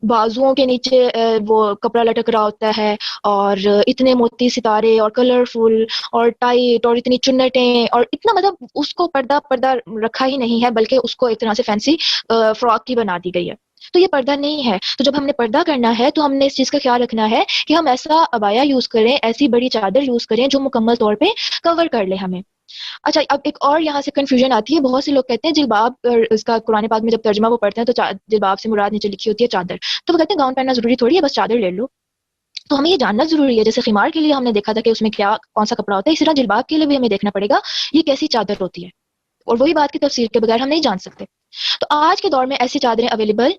بازوؤں کے نیچے وہ کپڑا لٹک رہا ہوتا ہے، اور اتنے موتی ستارے اور کلرفل اور ٹائٹ اور اتنی چنٹیں، اور اتنا مطلب اس کو پردہ پردہ رکھا ہی نہیں ہے بلکہ اس کو ایک طرح سے فینسی فراک کی بنا دی گئی ہے. تو یہ پردہ نہیں ہے. تو جب ہم نے پردہ کرنا ہے تو ہم نے اس چیز کا خیال رکھنا ہے کہ ہم ایسا عبایا یوز کریں، ایسی بڑی چادر یوز کریں جو مکمل طور پہ کور کر لے ہمیں. اچھا اب ایک اور یہاں سے کنفیوژن آتی ہے. بہت سے لوگ کہتے ہیں جلباب، اس کا قرآن پاک میں جب ترجمہ وہ پڑھتے ہیں تو جلباب سے مراد نیچے لکھی ہوتی ہے چادر. تو وہ کہتے ہیں گاؤن پہننا ضروری تھوڑی ہے، بس چادر لے لو. تو ہمیں یہ جاننا ضروری ہے. جیسے خمار کے لیے ہم نے دیکھا تھا کہ اس میں کیا کون سا کپڑا ہوتا ہے، اسی طرح جلباب کے لیے بھی ہمیں دیکھنا پڑے گا یہ کیسی چادر ہوتی ہے، اور وہی بات کی تفسیر کے بغیر ہم نہیں جان سکتے. تو آج کے دور میں ایسی چادریں اویلیبل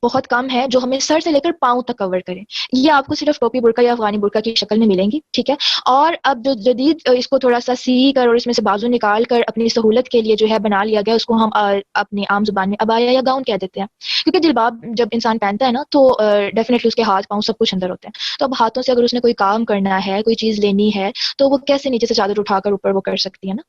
بہت کم ہے جو ہمیں سر سے لے کر پاؤں تک کور کریں. یہ آپ کو صرف ٹوپی برقع یا افغانی برقع کی شکل میں ملیں گی. ٹھیک ہے، اور اب جو جدید اس کو تھوڑا سا سی کر اور اس میں سے بازو نکال کر اپنی سہولت کے لیے جو ہے بنا لیا گیا، اس کو ہم اپنی عام زبان میں عبایا یا گاؤن کہہ دیتے ہیں. کیونکہ جلباب جب انسان پہنتا ہے نا تو ڈیفینیٹلی اس کے ہاتھ پاؤں سب کچھ اندر ہوتے ہیں. تو اب ہاتھوں سے اگر اس نے کوئی کام کرنا ہے، کوئی چیز لینی ہے، تو وہ کیسے نیچے سے چادر اٹھا کر اوپر وہ کر سکتی ہے نا.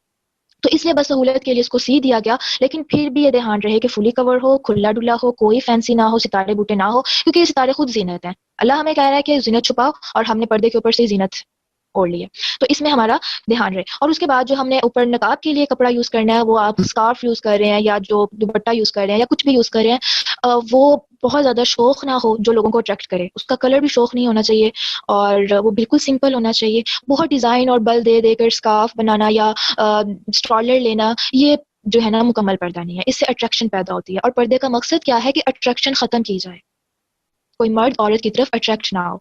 تو اس لیے بس سہولت کے لیے اس کو سی دیا گیا. لیکن پھر بھی یہ دھیان رہے کہ فلی کور ہو، کھلا ڈلا ہو، کوئی فینسی نہ ہو، ستارے بوٹے نہ ہو، کیونکہ یہ ستارے خود زینت ہیں. اللہ ہمیں کہہ رہا ہے کہ زینت چھپاؤ، اور ہم نے پردے کے اوپر سے زینت اوڑھ لی ہے. تو اس میں ہمارا دھیان رہے. اور اس کے بعد جو ہم نے اوپر نقاب کے لیے کپڑا یوز کرنا ہے، وہ آپ اسکارف یوز کر رہے ہیں یا جو دوپٹہ یوز کر رہے ہیں یا کچھ بھی یوز کر رہے ہیں، وہ بہت زیادہ شوق نہ ہو جو لوگوں کو اٹریکٹ کرے. اس کا کلر بھی شوق نہیں ہونا چاہیے، اور وہ بالکل سمپل ہونا چاہیے. بہت ڈیزائن اور بل دے دے کر اسکارف بنانا یا اسٹرالر لینا، یہ جو ہے نا مکمل پردہ نہیں ہے. اس سے اٹریکشن پیدا ہوتی ہے، اور پردے کا مقصد کیا ہے کہ اٹریکشن ختم کی جائے. کوئی مرد عورت کی طرف اٹریکٹ نہ ہو.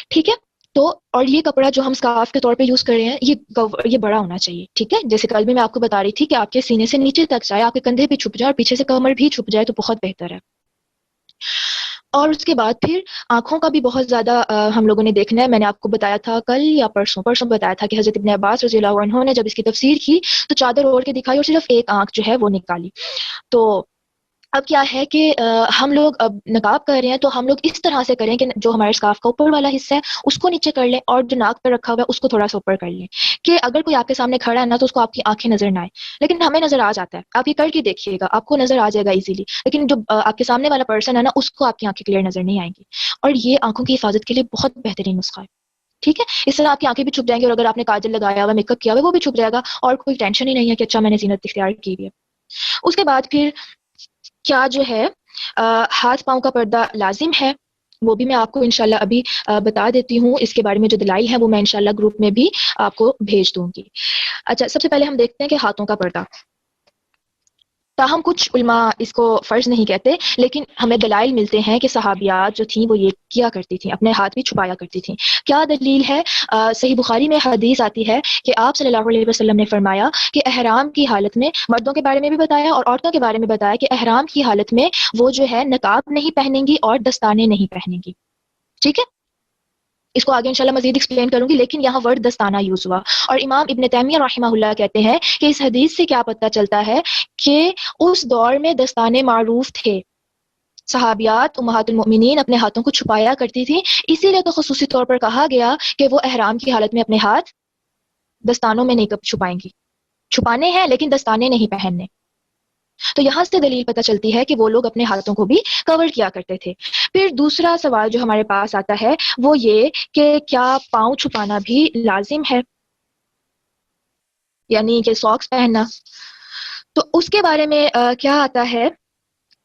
ٹھیک ہے. تو اور یہ کپڑا جو ہم اسکارف کے طور پہ یوز کر رہے ہیں یہ بڑا ہونا چاہیے. ٹھیک ہے. جیسے کل بھی میں آپ کو بتا رہی تھی کہ آپ کے سینے سے نیچے تک جائے, آپ کے کندھے بھی چھپ جائے اور پیچھے سے کمر بھی چھپ جائے تو بہت بہتر ہے. اور اس کے بعد پھر آنکھوں کا بھی بہت زیادہ ہم لوگوں نے دیکھنا ہے. میں نے آپ کو بتایا تھا کل یا پرسوں بتایا تھا کہ حضرت ابن عباس رضی اللہ عنہ نے جب اس کی تفسیر کی تو چادر اوڑھ کے دکھائی اور صرف ایک آنکھ جو ہے وہ نکالی. تو اب کیا ہے کہ ہم لوگ اب نقاب کر رہے ہیں تو ہم لوگ اس طرح سے کریں کہ جو ہمارے اسکارف کا اوپر والا حصہ ہے اس کو نیچے کر لیں اور جو ناک پر رکھا ہوا ہے اس کو تھوڑا سا اوپر کر لیں, کہ اگر کوئی آپ کے سامنے کھڑا ہے نا تو اس کو آپ کی آنکھیں نظر نہ آئے. لیکن ہمیں نظر آ جاتا ہے. آپ یہ کر کے دیکھیے گا, آپ کو نظر آ جائے گا ایزیلی. لیکن جو آپ کے سامنے والا پرسن ہے نا اس کو آپ کی آنکھیں کلیئر نظر نہیں آئیں گی. اور یہ آنکھوں کی حفاظت کے لیے بہت بہترین نسخہ ہے. ٹھیک ہے. اس طرح آپ کی آنکھیں بھی چھپ جائیں گی اور اگر آپ نے کاجل لگایا ہوا, میک اپ کیا ہوا, وہ بھی چھپ جائے گا اور کوئی ٹینشن ہی نہیں ہے کہ اچھا میں نے زینت اختیار کی ہوئی ہے. اس کے بعد پھر کیا جو ہے ہاتھ پاؤں کا پردہ لازم ہے, وہ بھی میں آپ کو انشاءاللہ ابھی بتا دیتی ہوں. اس کے بارے میں جو دلائل ہیں وہ میں انشاءاللہ گروپ میں بھی آپ کو بھیج دوں گی. اچھا, سب سے پہلے ہم دیکھتے ہیں کہ ہاتھوں کا پردہ. تاہم کچھ علماء اس کو فرض نہیں کہتے, لیکن ہمیں دلائل ملتے ہیں کہ صحابیات جو تھیں وہ یہ کیا کرتی تھیں, اپنے ہاتھ بھی چھپایا کرتی تھیں. کیا دلیل ہے؟ صحیح بخاری میں حدیث آتی ہے کہ آپ صلی اللہ علیہ وسلم نے فرمایا کہ احرام کی حالت میں, مردوں کے بارے میں بھی بتایا اور عورتوں کے بارے میں بتایا کہ احرام کی حالت میں وہ جو ہے نقاب نہیں پہنیں گی اور دستانے نہیں پہنیں گی. ٹھیک ہے. اس کو آگے انشاءاللہ مزید ایکسپلین کروں گی, لیکن یہاں ورڈ دستانہ یوز ہوا. اور امام ابن تیمیہ رحمہ اللہ کہتے ہیں کہ اس حدیث سے کیا پتہ چلتا ہے کہ اس دور میں دستانے معروف تھے. صحابیات امہات المؤمنین اپنے ہاتھوں کو چھپایا کرتی تھی, اسی لیے تو خصوصی طور پر کہا گیا کہ وہ احرام کی حالت میں اپنے ہاتھ دستانوں میں نہیں چھپائیں گی. چھپانے ہیں لیکن دستانے نہیں پہننے. تو یہاں سے دلیل پتہ چلتی ہے کہ وہ لوگ اپنے ہاتھوں کو بھی کور کیا کرتے تھے. پھر دوسرا سوال جو ہمارے پاس آتا ہے وہ یہ کہ کیا پاؤں چھپانا بھی لازم ہے, یعنی کہ ساکس پہننا. تو اس کے بارے میں کیا آتا ہے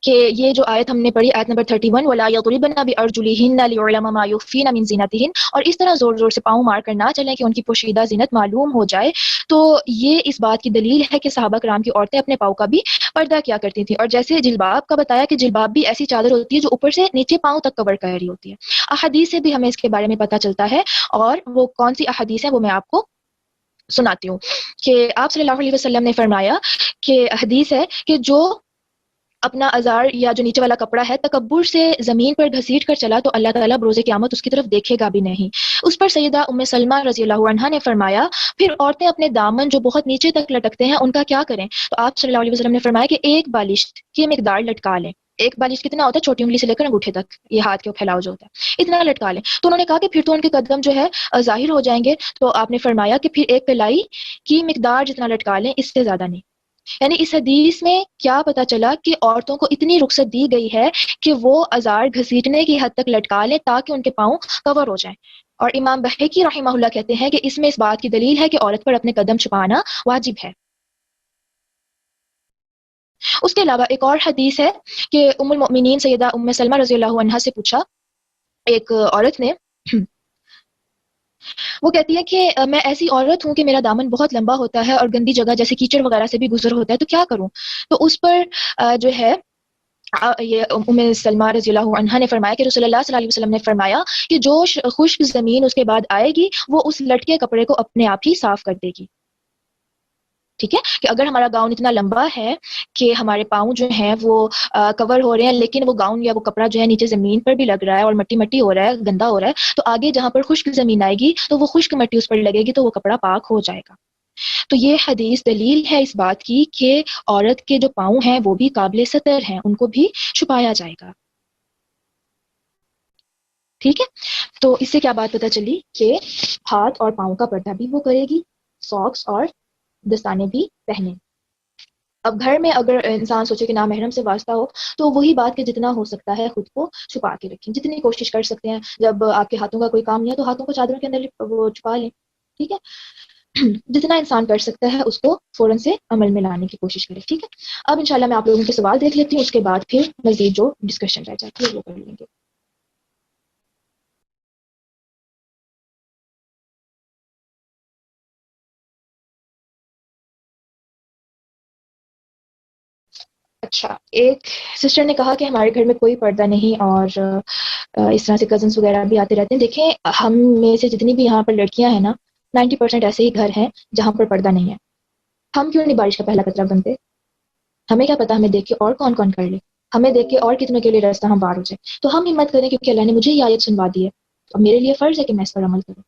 کہ یہ جو آیت ہم نے پڑھی, آیت نمبر 31, وَلَا يَضْرِبْنَ بِأَرْجُلِهِنَّ لِيُعْلَمَ مَا يُخْفِينَ مِنْ زِينَتِهِنَّ, اور اس طرح زور زور سے پاؤں مار کر نہ چلیں کہ ان کی پوشیدہ زینت معلوم ہو جائے. تو یہ اس بات کی دلیل ہے کہ صحابہ کرام کی عورتیں اپنے پاؤں کا بھی پردہ کیا کرتی تھیں. اور جیسے جلباب کا بتایا کہ جلباب بھی ایسی چادر ہوتی ہے جو اوپر سے نیچے پاؤں تک کور کر رہی ہوتی ہے. احادیث سے بھی ہمیں اس کے بارے میں پتہ چلتا ہے, اور وہ کون سی احادیث ہیں وہ میں آپ کو سناتی ہوں. کہ آپ صلی اللہ علیہ وسلم نے فرمایا کہ حدیث ہے کہ جو اپنا ازار یا جو نیچے والا کپڑا ہے تکبر سے زمین پر گھسیٹ کر چلا تو اللہ تعالیٰ بروز قیامت اس کی طرف دیکھے گا بھی نہیں. اس پر سیدہ ام سلمہ رضی اللہ عنہا نے فرمایا پھر عورتیں اپنے دامن جو بہت نیچے تک لٹکتے ہیں ان کا کیا کریں؟ تو آپ صلی اللہ علیہ وسلم نے فرمایا کہ ایک بالش کی مقدار لٹکا لیں. ایک بالش کتنا ہوتا ہے؟ چھوٹی انگلی سے لے کر انگوٹھے تک, یہ ہاتھ کے پھیلاؤ جو ہوتا ہے, اتنا لٹکا لیں. تو انہوں نے کہا کہ پھر تو ان کے قدم جو ہے ظاہر ہو جائیں گے. تو آپ نے فرمایا کہ پھر ایک پلائی کی مقدار جتنا لٹکا لیں, اس سے زیادہ نہیں. یعنی اس حدیث میں کیا پتا چلا کہ عورتوں کو اتنی رخصت دی گئی ہے کہ وہ ازار گھسیٹنے کی حد تک لٹکا لیں تاکہ ان کے پاؤں کور ہو جائیں. اور امام بہقی رحمہ اللہ کہتے ہیں کہ اس میں اس بات کی دلیل ہے کہ عورت پر اپنے قدم چھپانا واجب ہے. اس کے علاوہ ایک اور حدیث ہے کہ ام المؤمنین سیدہ ام سلمہ رضی اللہ عنہا سے پوچھا ایک عورت نے, وہ کہتی ہے کہ میں ایسی عورت ہوں کہ میرا دامن بہت لمبا ہوتا ہے اور گندی جگہ جیسے کیچڑ وغیرہ سے بھی گزر ہوتا ہے, تو کیا کروں؟ تو اس پر جو ہے یہ ام سلمہ رضی اللہ عنہا نے فرمایا کہ رسول اللہ صلی اللہ علیہ وسلم نے فرمایا کہ جو خشک زمین اس کے بعد آئے گی وہ اس لٹکے کپڑے کو اپنے آپ ہی صاف کر دے گی. ٹھیک ہے. کہ اگر ہمارا گاؤن اتنا لمبا ہے کہ ہمارے پاؤں جو ہیں وہ کور ہو رہے ہیں, لیکن وہ گاؤن یا وہ کپڑا جو ہے نیچے زمین پر بھی لگ رہا ہے اور مٹی مٹی ہو رہا ہے, گندا ہو رہا ہے, تو آگے جہاں پر خشک زمین آئے گی تو وہ خشک مٹی اس پر لگے گی تو وہ کپڑا پاک ہو جائے گا. تو یہ حدیث دلیل ہے اس بات کی کہ عورت کے جو پاؤں ہیں وہ بھی قابل ستر ہیں, ان کو بھی چھپایا جائے گا. ٹھیک ہے. تو اس سے کیا بات پتہ چلی کہ ہاتھ اور پاؤں کا پردہ بھی وہ کرے گی, ساکس اور دستانے بھی پہنے. اب گھر میں اگر انسان سوچے کہ نامحرم سے واسطہ ہو تو وہی بات کہ جتنا ہو سکتا ہے خود کو چھپا کے رکھیں, جتنی کوشش کر سکتے ہیں. جب آپ کے ہاتھوں کا کوئی کام نہیں ہے تو ہاتھوں کو چادروں کے اندر وہ چھپا لیں. ٹھیک ہے. جتنا انسان کر سکتا ہے اس کو فوراً سے عمل میں لانے کی کوشش کرے. ٹھیک ہے. اب انشاءاللہ میں آپ لوگوں کے سوال دیکھ لیتی ہوں, اس کے بعد پھر مزید جو ڈسکشن رہ جاتی ہے وہ کر لیں گے. اچھا، ایک سسٹر نے کہا کہ ہمارے گھر میں کوئی پردہ نہیں اور اس طرح سے کزنس وغیرہ بھی آتے رہتے ہیں. دیکھیں ہم میں سے جتنی بھی یہاں پر لڑکیاں ہیں نا 90% ایسے ہی گھر ہیں جہاں پر پردہ نہیں ہے. ہم کیوں نہیں بارش کا پہلا قطرہ بنتے؟ ہمیں کیا پتا ہمیں دیکھ کے اور کون کون کر لے، ہمیں دیکھ کے اور کتنے کے لیے راستہ ہم پار ہو جائے. تو ہم ہمت کریں کیونکہ اللہ نے مجھے یہ آیت سنوا دی ہے اور میرے لیے فرض ہے کہ میں اس پر عمل کروں.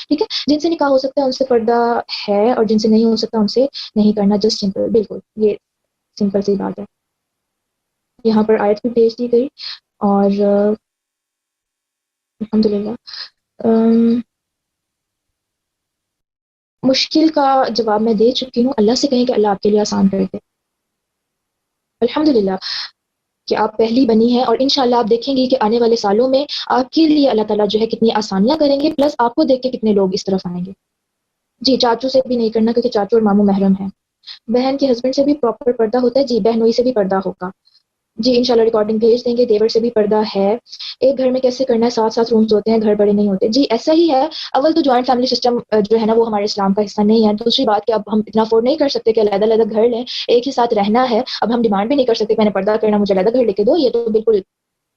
ٹھیک ہے، جن سے نکاح ہو سکتا ہے ان سے پردہ ہے اور جن سے نہیں ہو سکتا ان سے نہیں کرنا. جسٹ سمپل، بالکل یہ سمپل سی بات ہے. یہاں پر آیت بھی بھیج دی گئی اور الحمدللہ مشکل کا جواب میں دے چکی ہوں. اللہ سے کہیں کہ اللہ آپ کے لیے آسان کر دے. الحمدللہ کہ آپ پہلی بنی ہیں اور انشاءاللہ آپ دیکھیں گی کہ آنے والے سالوں میں آپ کے لیے اللہ تعالیٰ جو ہے کتنی آسانیاں کریں گے، پلس آپ کو دیکھ کے کتنے لوگ اس طرف آئیں گے. جی چاچو سے بھی نہیں کرنا کیونکہ چاچو اور ماموں محرم ہیں. بہن کے ہسبینڈ سے بھی پراپر پردہ ہوتا ہے. جی بہنوئی سے بھی پردہ ہوگا. جی انشاءاللہ ریکارڈنگ بھیج دیں گے. دیور سے بھی پردہ ہے. ایک گھر میں کیسے کرنا ہے، ساتھ ساتھ رومز ہوتے ہیں، گھر بڑے نہیں ہوتے. جی ایسا ہی ہے. اول تو جوائنٹ فیملی سسٹم جو ہے نا وہ ہمارے اسلام کا حصہ نہیں ہے. دوسری بات کہ اب ہم اتنا افورڈ نہیں کر سکتے کہ علیحدہ علیحدہ گھر لیں، ایک ہی ساتھ رہنا ہے. اب ہم ڈیمانڈ بھی نہیں کر سکتے کہ میں نے پردہ کرنا، مجھے علیحدہ گھر لے کے دو. یہ تو بالکل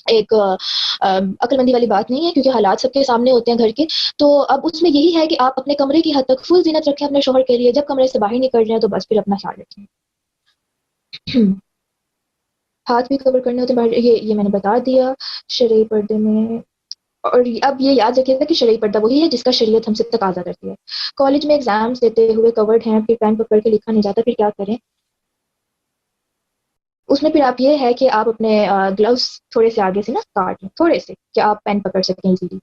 ایک عقل مندی والی بات نہیں ہے کیونکہ حالات سب کے سامنے ہوتے ہیں گھر کے. تو اب اس میں یہی ہے کہ آپ اپنے کمرے کی حد تک فل زینت رکھیں اپنے شوہر کے لیے. جب کمرے سے باہر نکل رہے ہیں تو بس پھر اپنا خیال رکھیں. ہاتھ بھی کور کرنے ہوتے ہیں. یہ میں نے بتا دیا. شرعی پردے میں اور اب یہ یاد رکھیے گا کہ شرعی پردہ وہی ہے جس کا شریعت ہم سے تقاضا کرتی ہے. کالج میں ایگزامس دیتے ہوئے کورڈ ہیں، پھر پین پکڑ کے لکھا نہیں جاتا، پھر کیا کریں؟ اس میں پھر آپ یہ ہے کہ آپ اپنے گلوز تھوڑے سے آگے سے نا کاٹ لیں، تھوڑے سے، کہ آپ پین پکڑ سکیں ایزیلی.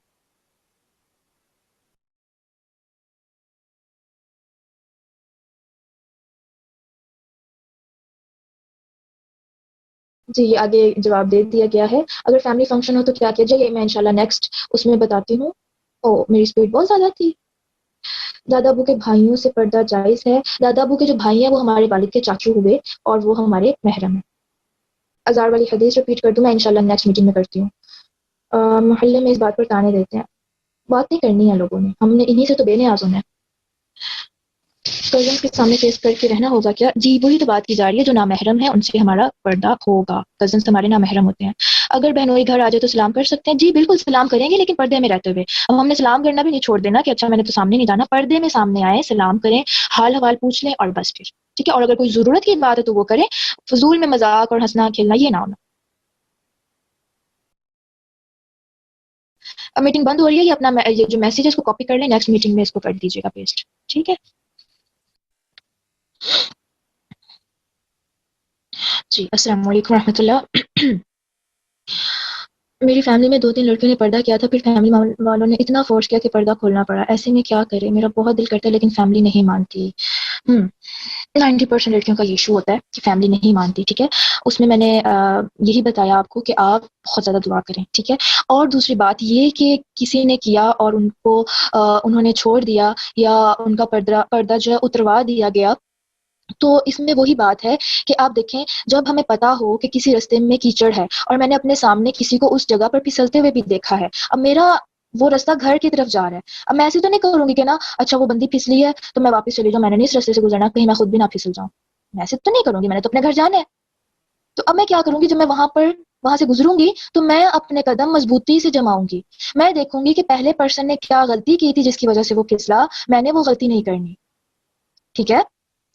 جی یہ آگے جواب دے دیا گیا ہے. اگر فیملی فنکشن ہو تو کیا کیا جائے، میں انشاءاللہ نیکسٹ اس میں بتاتی ہوں. او میری اسپیڈ بہت زیادہ تھی. دادا ابو کے بھائیوں سے پردہ جائز ہے. دادا ابو کے جو بھائی ہیں وہ ہمارے والد کے چاچو ہوئے اور وہ ہمارے محرم ہیں. ازار والی حدیث رپیٹ کر دوں میں انشاءاللہ نیکسٹ میٹنگ میں کرتی ہوں. محلے میں اس بات پر تانے دیتے ہیں. بات نہیں کرنی ہے لوگوں نے، ہم نے انہی سے تو بے نیاز ہونا ہے. کزن کے سامنے فیس کر کے رہنا ہوگا کیا؟ جی وہی تو بات کی جا رہی ہے. جو نامحرم ہے ان سے ہمارا پردہ ہوگا. کزنس ہمارے نامحرم ہوتے ہیں. اگر بہنوئی گھر آ جائے تو سلام کر سکتے ہیں. جی بالکل سلام کریں گے لیکن پردے میں رہتے ہوئے. اب ہم نے سلام کرنا بھی نہیں چھوڑ دینا کہ اچھا میں نے تو سامنے نہیں جانا. پردے میں سامنے آئے، سلام کریں، حال حوال پوچھ لیں اور بس پھر ٹھیک ہے. اور اگر کوئی ضرورت کی بات ہے تو وہ کریں. فضول میں مذاق اور ہنسنا کھیلنا یہ نہ ہونا. اب میٹنگ بند ہو رہی ہے. یہ اپنا یہ جو میسج ہے اس کو کاپی کر لیں، نیکسٹ میٹنگ میں اس کو کر دیجیے گا پیسٹ. ٹھیک ہے جی. السلام علیکم ورحمۃ اللہ. میری فیملی میں 2-3 لڑکیوں نے پردہ کیا تھا، پھر فیملی والوں نے اتنا فورس کیا کہ پردہ کھولنا پڑا. ایسے میں کیا کرے؟ میرا بہت دل کرتا ہے لیکن فیملی نہیں مانتی. 90% لڑکیوں کا یہ ایشو ہوتا ہے کہ فیملی نہیں مانتی. ٹھیک ہے، اس میں میں نے یہی بتایا آپ کو کہ آپ بہت زیادہ دعا کریں. ٹھیک ہے. اور دوسری بات یہ کہ کسی نے کیا اور ان کو انہوں نے چھوڑ دیا یا ان کا پردہ جو ہے اتروا دیا گیا، تو اس میں وہی بات ہے کہ آپ دیکھیں جب ہمیں پتا ہو کہ کسی رستے میں کیچڑ ہے اور میں نے اپنے سامنے کسی کو اس جگہ پر پھسلتے ہوئے بھی دیکھا ہے، اب میرا وہ رستہ گھر کی طرف جا رہا ہے، اب میں ایسے تو نہیں کروں گی کہ نا اچھا وہ بندی پھسلی ہے تو میں واپس چلی جاؤں، میں نے نہیں اس رستے سے گزرنا، کہیں میں خود بھی نہ پھسل جاؤں. میں ایسے تو نہیں کروں گی، میں نے تو اپنے گھر جانا ہے. تو اب میں کیا کروں گی؟ جب میں وہاں سے گزروں گی تو میں اپنے قدم مضبوطی سے جماؤں گی. میں دیکھوں گی کہ پہلے پرسن نے کیا غلطی کی تھی جس کی وجہ سے وہ پھسلا، میں نے وہ غلطی نہیں کرنی. ٹھیک ہے،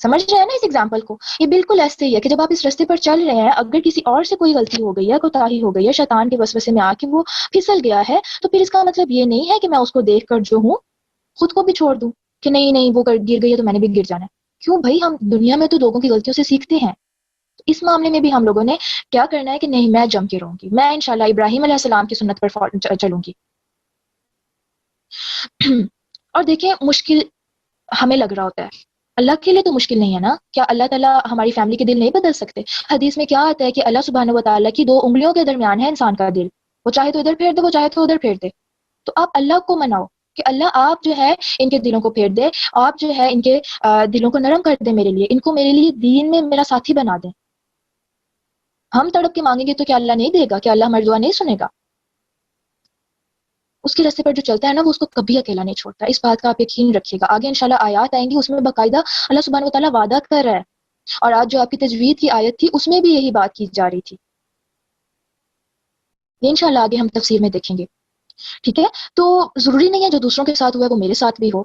سمجھ رہے ہیں نا اس ایگزامپل کو؟ یہ بالکل ایسے ہی ہے کہ جب آپ اس رستے پر چل رہے ہیں، اگر کسی اور سے کوئی غلطی ہو گئی ہے، کوتاہی ہو گئی ہے، شیطان کے وسوسے میں آ کے وہ پھسل گیا ہے، تو پھر اس کا مطلب یہ نہیں ہے کہ میں اس کو دیکھ کر جو ہوں خود کو بھی چھوڑ دوں کہ نہیں نہیں وہ گر گئی ہے تو میں نے بھی گر جانا ہے. کیوں بھائی؟ ہم دنیا میں تو لوگوں کی غلطیوں سے سیکھتے ہیں. اس معاملے میں بھی ہم لوگوں نے کیا کرنا ہے کہ نہیں، میں جم کے رہوں گی. میں انشاءاللہ ابراہیم علیہ السلام کی سنت پر چلوں گی. اور دیکھیں مشکل ہمیں لگ رہا ہوتا ہے، اللہ کے لیے تو مشکل نہیں ہے نا. کیا اللہ تعالیٰ ہماری فیملی کے دل نہیں بدل سکتے؟ حدیث میں کیا آتا ہے کہ اللہ سبحانہ و تعالیٰ کی 2 انگلیوں کے درمیان ہے انسان کا دل، وہ چاہے تو ادھر پھیر دے، وہ چاہے تو ادھر پھیر دے. تو آپ اللہ کو مناؤ کہ اللہ آپ جو ہے ان کے دلوں کو پھیر دے، آپ جو ہے ان کے دلوں کو نرم کر دیں میرے لیے، ان کو میرے لیے دین میں میرا ساتھی بنا دیں. ہم تڑپ کے مانگیں گے تو کیا اللہ نہیں دے گا؟ کیا اللہ ہماری دعا نہیں سنے گا؟ اس کے راستے پر جو چلتا ہے نا وہ اس کو کبھی اکیلا نہیں چھوڑتا. اس بات کا آپ یقین رکھیے گا. آگے انشاءاللہ آیات آئیں گی، اس میں باقاعدہ اللہ سبحانہ و تعالیٰ وعدہ کر رہا ہے اور آج جو آپ کی تجوید کی آیت تھی اس میں بھی یہی بات کی جا رہی تھی. یہ انشاءاللہ آگے ہم تفسیر میں دیکھیں گے. ٹھیک ہے، تو ضروری نہیں ہے جو دوسروں کے ساتھ ہوا ہے وہ میرے ساتھ بھی ہو.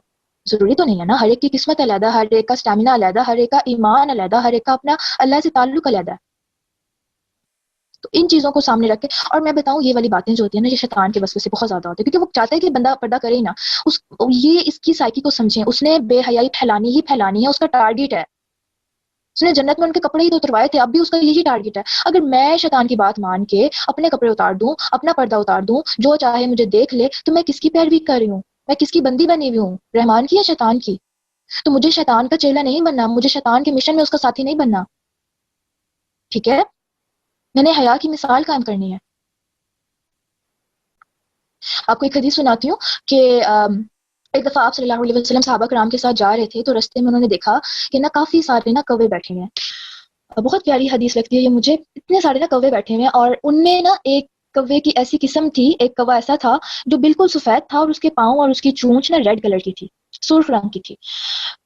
ضروری تو نہیں ہے نا. ہر ایک کی قسمت علیحدہ، ہر ایک کا اسٹیمنا علیحدہ، ہر ایک کا ایمان علیحدہ، ہر ایک کا اپنا اللہ سے تعلق علیحدہ ہے. تو ان چیزوں کو سامنے رکھ کے، اور میں بتاؤں یہ والی باتیں جو ہوتی ہیں نا یہ شیطان کے وسوسے سے بہت زیادہ ہوتی ہے، کیونکہ وہ چاہتا ہے کہ بندہ پردہ کرے ہی نہ. یہ اس کی سائیکی کو سمجھیں. اس نے بے حیائی پھیلانی ہی پھیلانی ہے، اس کا ٹارگیٹ ہے. اس نے جنت میں ان کے کپڑے ہی تو اتروائے تھے، اب بھی اس کا یہی ٹارگیٹ ہے. اگر میں شیطان کی بات مان کے اپنے کپڑے اتار دوں، اپنا پردہ اتار دوں، جو چاہے مجھے دیکھ لے، تو میں کس کی پیروی کر رہی ہوں؟ میں کس کی بندی بنی ہوئی ہوں؟ رحمان کی یا شیطان کی؟ تو مجھے شیطان کا چیلا نہیں بننا، مجھے شیطان کے مشن میں اس کا ساتھی نہیں بننا. ٹھیک ہے، میں نے حیا کی مثال قائم کرنی ہے. آپ کو ایک حدیث سناتی ہوں کہ ایک دفعہ آپ صلی اللہ علیہ وسلم صحابہ کرام کے ساتھ جا رہے تھے، تو رستے میں انہوں نے دیکھا کہ نا کافی سارے نا کوے بیٹھے ہوئے ہیں. بہت پیاری حدیث لگتی ہے یہ مجھے. اتنے سارے نا کوے بیٹھے ہوئے ہیں، اور ان میں نا ایک کوے کی ایسی قسم تھی، ایک کوا ایسا تھا جو بالکل سفید تھا، اور اس کے پاؤں اور اس کی چونچ نا ریڈ کلر کی تھی، سرخ رنگ کی تھی.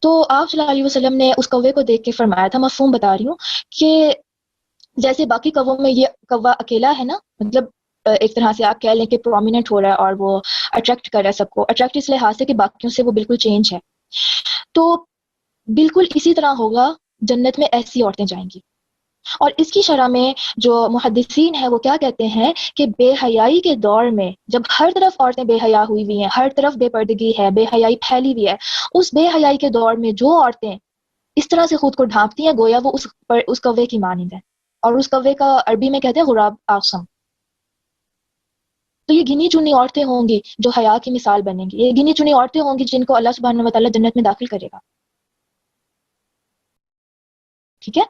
تو آپ صلی اللہ علیہ وسلم نے اس کوے کو دیکھ کے فرمایا تھا، مفہوم بتا رہی ہوں، کہ جیسے باقی کووں میں یہ کوا اکیلا ہے نا، مطلب ایک طرح سے آپ کہہ لیں کہ پرومیننٹ ہو رہا ہے اور وہ اٹریکٹ کر رہا ہے سب کو. اٹریکٹ اس لحاظ سے کہ باقیوں سے وہ بالکل چینج ہے. تو بالکل اسی طرح ہوگا، جنت میں ایسی عورتیں جائیں گی. اور اس کی شرح میں جو محدثین ہیں وہ کیا کہتے ہیں کہ بے حیائی کے دور میں جب ہر طرف عورتیں بے حیا ہوئی ہوئی ہیں، ہر طرف بے پردگی ہے، بے حیائی پھیلی ہوئی ہے، اس بے حیائی کے دور میں جو عورتیں اس طرح سے خود کو ڈھانپتی ہیں گویا وہ اس کوے کی مانند ہے. اور اس کوے کا عربی میں کہتے ہیں غراب آسم. تو یہ گنی چنی عورتیں ہوں گی جو حیا کی مثال بنیں گی. یہ گنی چنی عورتیں ہوں گی جن کو اللہ سبحانہ و تعالیٰ جنت میں داخل کرے گا. ٹھیک ہے،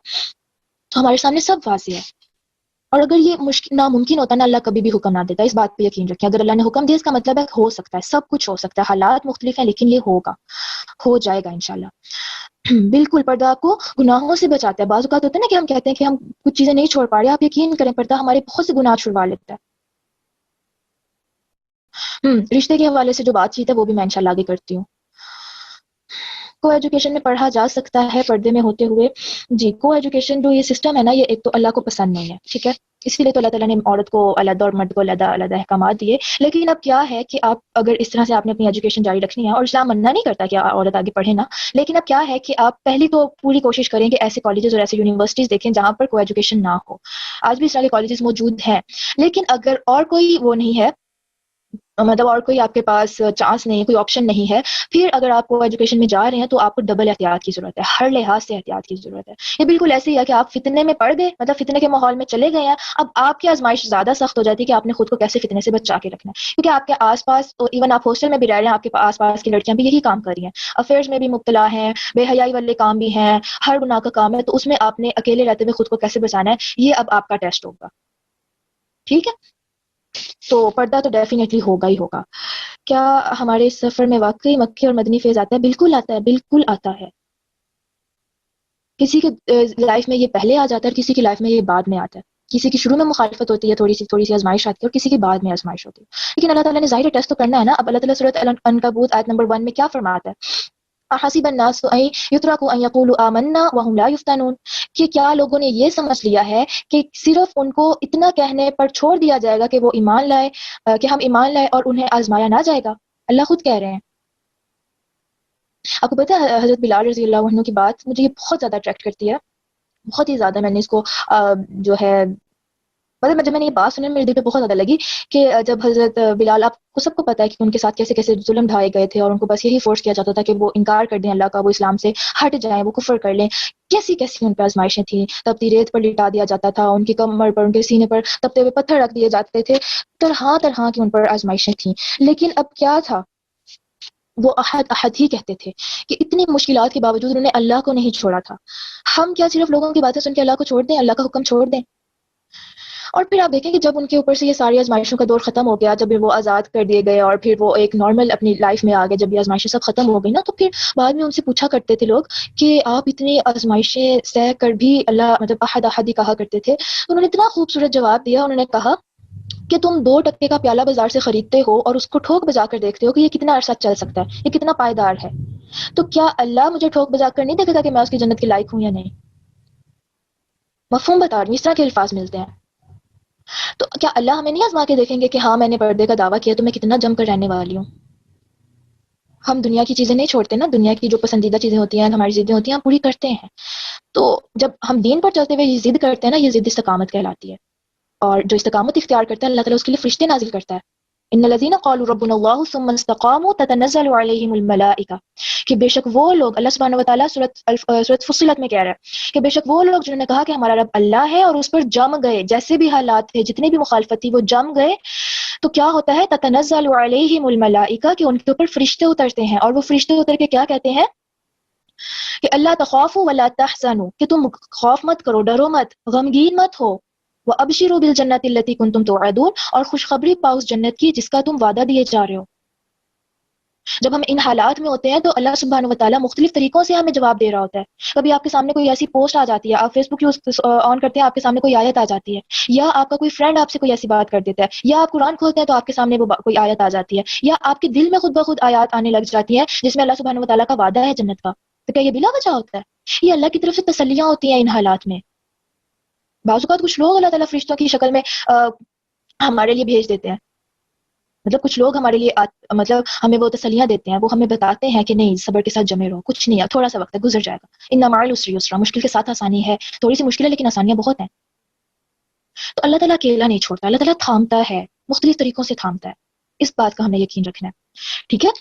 تو ہمارے سامنے سب واضح ہے. اور اگر یہ ناممکن ہوتا نا، اللہ کبھی بھی حکم نہ دیتا. اس بات پہ یقین رکھیں، اگر اللہ نے حکم دیا اس کا مطلب ہے ہو سکتا ہے، سب کچھ ہو سکتا ہے. حالات مختلف ہیں لیکن یہ ہوگا، ہو جائے گا انشاءاللہ. بالکل پردہ آپ کو گناہوں سے بچاتا ہے. بعض اوقات ہوتا ہے نا کہ ہم کہتے ہیں کہ ہم کچھ چیزیں نہیں چھوڑ پا رہے. آپ یقین کریں پردہ ہمارے بہت سے گناہ چھڑوا لیتا ہے. رشتے کے حوالے سے جو بات چیت ہے وہ بھی میں انشاءاللہ آگے کرتی ہوں. کو ایجوکیشن میں پڑھا جا سکتا ہے پردے میں ہوتے ہوئے. جی، کو ایجوکیشن جو یہ سسٹم ہے نا، یہ ایک تو اللہ کو پسند نہیں ہے. ٹھیک ہے، اسی لیے تو اللہ تعالیٰ نے عورت کو علیحدہ اور مرد کو علیحدہ علیحدہ احکامات دیے. لیکن اب کیا ہے کہ آپ اگر اس طرح سے آپ نے اپنی ایجوکیشن جاری رکھنی ہے، اور اسلام منع نہیں کرتا کہ عورت آگے پڑھے نا، لیکن اب کیا ہے کہ آپ پہلی تو پوری کوشش کریں کہ ایسے کالجز اور ایسے یونیورسٹیز دیکھیں جہاں پر کو ایجوکیشن نہ ہو. آج بھی اس طرح کے کالجز موجود ہیں، لیکن اگر اور کوئی وہ نہیں ہے، مطلب اور کوئی آپ کے پاس چانس نہیں ہے، کوئی آپشن نہیں ہے، پھر اگر آپ کو ایجوکیشن میں جا رہے ہیں تو آپ کو ڈبل احتیاط کی ضرورت ہے. ہر لحاظ سے احتیاط کی ضرورت ہے. یہ بالکل ایسے ہی ہے کہ آپ فتنے میں پڑ گئے، مطلب فتنے کے ماحول میں چلے گئے ہیں. اب آپ کی آزمائش زیادہ سخت ہو جاتی ہے کہ آپ نے خود کو کیسے فتنے سے بچا کے رکھنا ہے. کیونکہ آپ کے آس پاس، ایون آپ ہاسٹل میں بھی رہ رہے ہیں، آپ کے آس پاس کی لڑکیاں بھی یہی کام کر رہی ہیں، افیئرز میں بھی مبتلا ہیں، بے حیائی والے کام بھی ہیں، ہر گناہ کا کام ہے. تو اس میں آپ نے اکیلے رہتے ہوئے خود کو کیسے بچانا ہے، یہ اب آپ کا ٹیسٹ ہوگا. ٹھیک ہے، تو پردہ تو ڈیفینیٹلی ہوگا ہی ہوگا. کیا ہمارے سفر میں واقعی مکی اور مدنی فیض آتا ہے؟ بالکل آتا ہے، بالکل آتا ہے. کسی کے لائف میں یہ پہلے آ جاتا ہے اور کسی کی لائف میں یہ بعد میں آتا ہے. کسی کی شروع میں مخالفت ہوتی ہے، تھوڑی سی آزمائش آتی ہے، اور کسی کی بعد میں آزمائش ہوتی ہے. لیکن اللہ تعالیٰ نے ظاہر ٹیسٹ تو کرنا ہے نا. اب اللہ تعالیٰ سورۃ العنکبوت آیت نمبر 1 میں کیا فرماتا ہے؟ احسب الناس ان یترکوا ان یقولوا آمنا وهم لا یفتنون، کہ کیا لوگوں نے یہ سمجھ لیا ہے کہ صرف ان کو اتنا کہنے پر چھوڑ دیا جائے گا کہ وہ ایمان لائے، کہ ہم ایمان لائے اور انہیں آزمایا نہ جائے گا. اللہ خود کہہ رہے ہیں. آپ کو پتہ ہے حضرت بلال رضی اللہ عنہ کی بات مجھے یہ بہت زیادہ اٹریکٹ کرتی ہے، بہت ہی زیادہ. میں نے اس کو جو ہے، مطلب جب میں نے یہ بات سنی میرے دل پہ بہت زیادہ لگی کہ جب حضرت بلال، آپ کو سب کو پتہ ہے کہ ان کے ساتھ کیسے کیسے ظلم ڈھائے گئے تھے، اور ان کو بس یہی فورس کیا جاتا تھا کہ وہ انکار کر دیں اللہ کا، وہ اسلام سے ہٹ جائیں، وہ کفر کر لیں. کیسی کیسی ان پہ آزمائشیں تھیں. تپتی ریت پر لٹا دیا جاتا تھا، ان کی کمر پر، ان کے سینے پر تپتے ہوئے پتھر رکھ دیے جاتے تھے. طرح طرح کی ان پر آزمائشیں تھیں. لیکن اب کیا تھا، وہ احد احد ہی کہتے تھے کہ اتنی مشکلات کے باوجود انہوں نے اللہ کو نہیں چھوڑا تھا. ہم کیا صرف لوگوں کی باتیں سن کے اللہ کو چھوڑ دیں، اللہ کا حکم چھوڑ دیں؟ اور پھر آپ دیکھیں کہ جب ان کے اوپر سے یہ ساری آزمائشوں کا دور ختم ہو گیا، جب وہ آزاد کر دیے گئے اور پھر وہ ایک نارمل اپنی لائف میں آ گئے، جب یہ آزمائشیں سب ختم ہو گئی نا، تو پھر بعد میں ان سے پوچھا کرتے تھے لوگ کہ آپ اتنی آزمائشیں سہ کر بھی اللہ، مطلب احد احد ہی کہا کرتے تھے. تو انہوں نے اتنا خوبصورت جواب دیا. انہوں نے کہا کہ تم 2 ٹکے کا پیالہ بازار سے خریدتے ہو اور اس کو ٹھوک بجا کر دیکھتے ہو کہ یہ کتنا عرصہ چل سکتا ہے، یہ کتنا پائیدار ہے. تو کیا اللہ مجھے ٹھوک بجا کر نہیں دیکھتا کہ میں اس کی جنت کے لائق ہوں یا نہیں؟ مفہوم بتا رہی ہوں، اس طرح کے الفاظ ملتے ہیں. تو کیا اللہ ہمیں نہیں آزما کے دیکھیں گے کہ ہاں میں نے پردے کا دعویٰ کیا تو میں کتنا جم کر رہنے والی ہوں؟ ہم دنیا کی چیزیں نہیں چھوڑتے نا، دنیا کی جو پسندیدہ چیزیں ہوتی ہیں، ہماری ضدیں ہوتی ہیں، ہم پوری کرتے ہیں. تو جب ہم دین پر چلتے ہوئے یہ ضد کرتے ہیں نا، یہ ضد استقامت کہلاتی ہے. اور جو استقامت اختیار کرتا ہے اللہ تعالیٰ اس کے لیے فرشتے نازل کرتا ہے. ان الذين قالوا ربنا الله ثم استقاموا تتنزل عليهم الملائکہ، کہ بے شک وہ لوگ، اللہ سبحانہ وتعالیٰ سورۃ فصلت میں کہہ رہا ہے کہ بے شک وہ لوگ جنہوں نے کہا کہ ہمارا رب اللہ ہے اور اس پر جم گئے، جیسے بھی حالات تھے، جتنی بھی مخالفت تھی، وہ جم گئے. تو کیا ہوتا ہے؟ تتنزل علیہم الملائکہ، کہ ان کے اوپر فرشتے اترتے ہیں، اور وہ فرشتے اتر کے کیا کہتے ہیں کہ اللہ تخافوا ولا تحزنوا، کہ تم خوف مت کرو، ڈرو مت، غمگین مت ہو. وابشروا بالجنۃ التي كنتم توعدون، اور خوشخبری پاؤ اس جنت کی جس کا تم وعدہ دیے جا رہے ہو. جب ہم ان حالات میں ہوتے ہیں تو اللہ سبحانہ وتعالیٰ مختلف طریقوں سے ہمیں جواب دے رہا ہوتا ہے. کبھی آپ کے سامنے کوئی ایسی پوسٹ آ جاتی ہے، آپ فیس بک یوز آن کرتے ہیں، آپ کے سامنے کوئی آیت آ جاتی ہے، یا آپ کا کوئی فرینڈ آپ سے کوئی ایسی بات کر دیتا ہے، یا آپ قرآن کھولتے ہیں تو آپ کے سامنے وہ کوئی آیت آ جاتی ہے، یا آپ کے دل میں خود بخود آیات آنے لگ جاتی ہیں جس میں اللہ سبحانہ وتعالیٰ کا وعدہ ہے جنت کا. تو کیا یہ بلا وجہ ہوتا ہے؟ یہ اللہ کی طرف سے تسلیاں ہوتی ہیں ان حالات میں. بعض اوقات کچھ لوگ اللہ تعالیٰ فرشتوں کی شکل میں ہمارے لیے بھیج دیتے ہیں. مطلب کچھ لوگ ہمارے لیے مطلب ہمیں وہ تسلیاں دیتے ہیں، وہ ہمیں بتاتے ہیں کہ نہیں، صبر کے ساتھ جمے رہو، کچھ نہیں ہے، تھوڑا سا وقت ہے، گزر جائے گا. ان مع العسر یسرا، مشکل کے ساتھ آسانی ہے. تھوڑی سی مشکل ہے لیکن آسانیاں بہت ہیں. تو اللہ تعالیٰ اکیلا نہیں چھوڑتا، اللہ تعالیٰ تھامتا ہے، مختلف طریقوں سے تھامتا ہے. اس بات کا ہمیں یقین رکھنا ہے. ٹھیک ہے.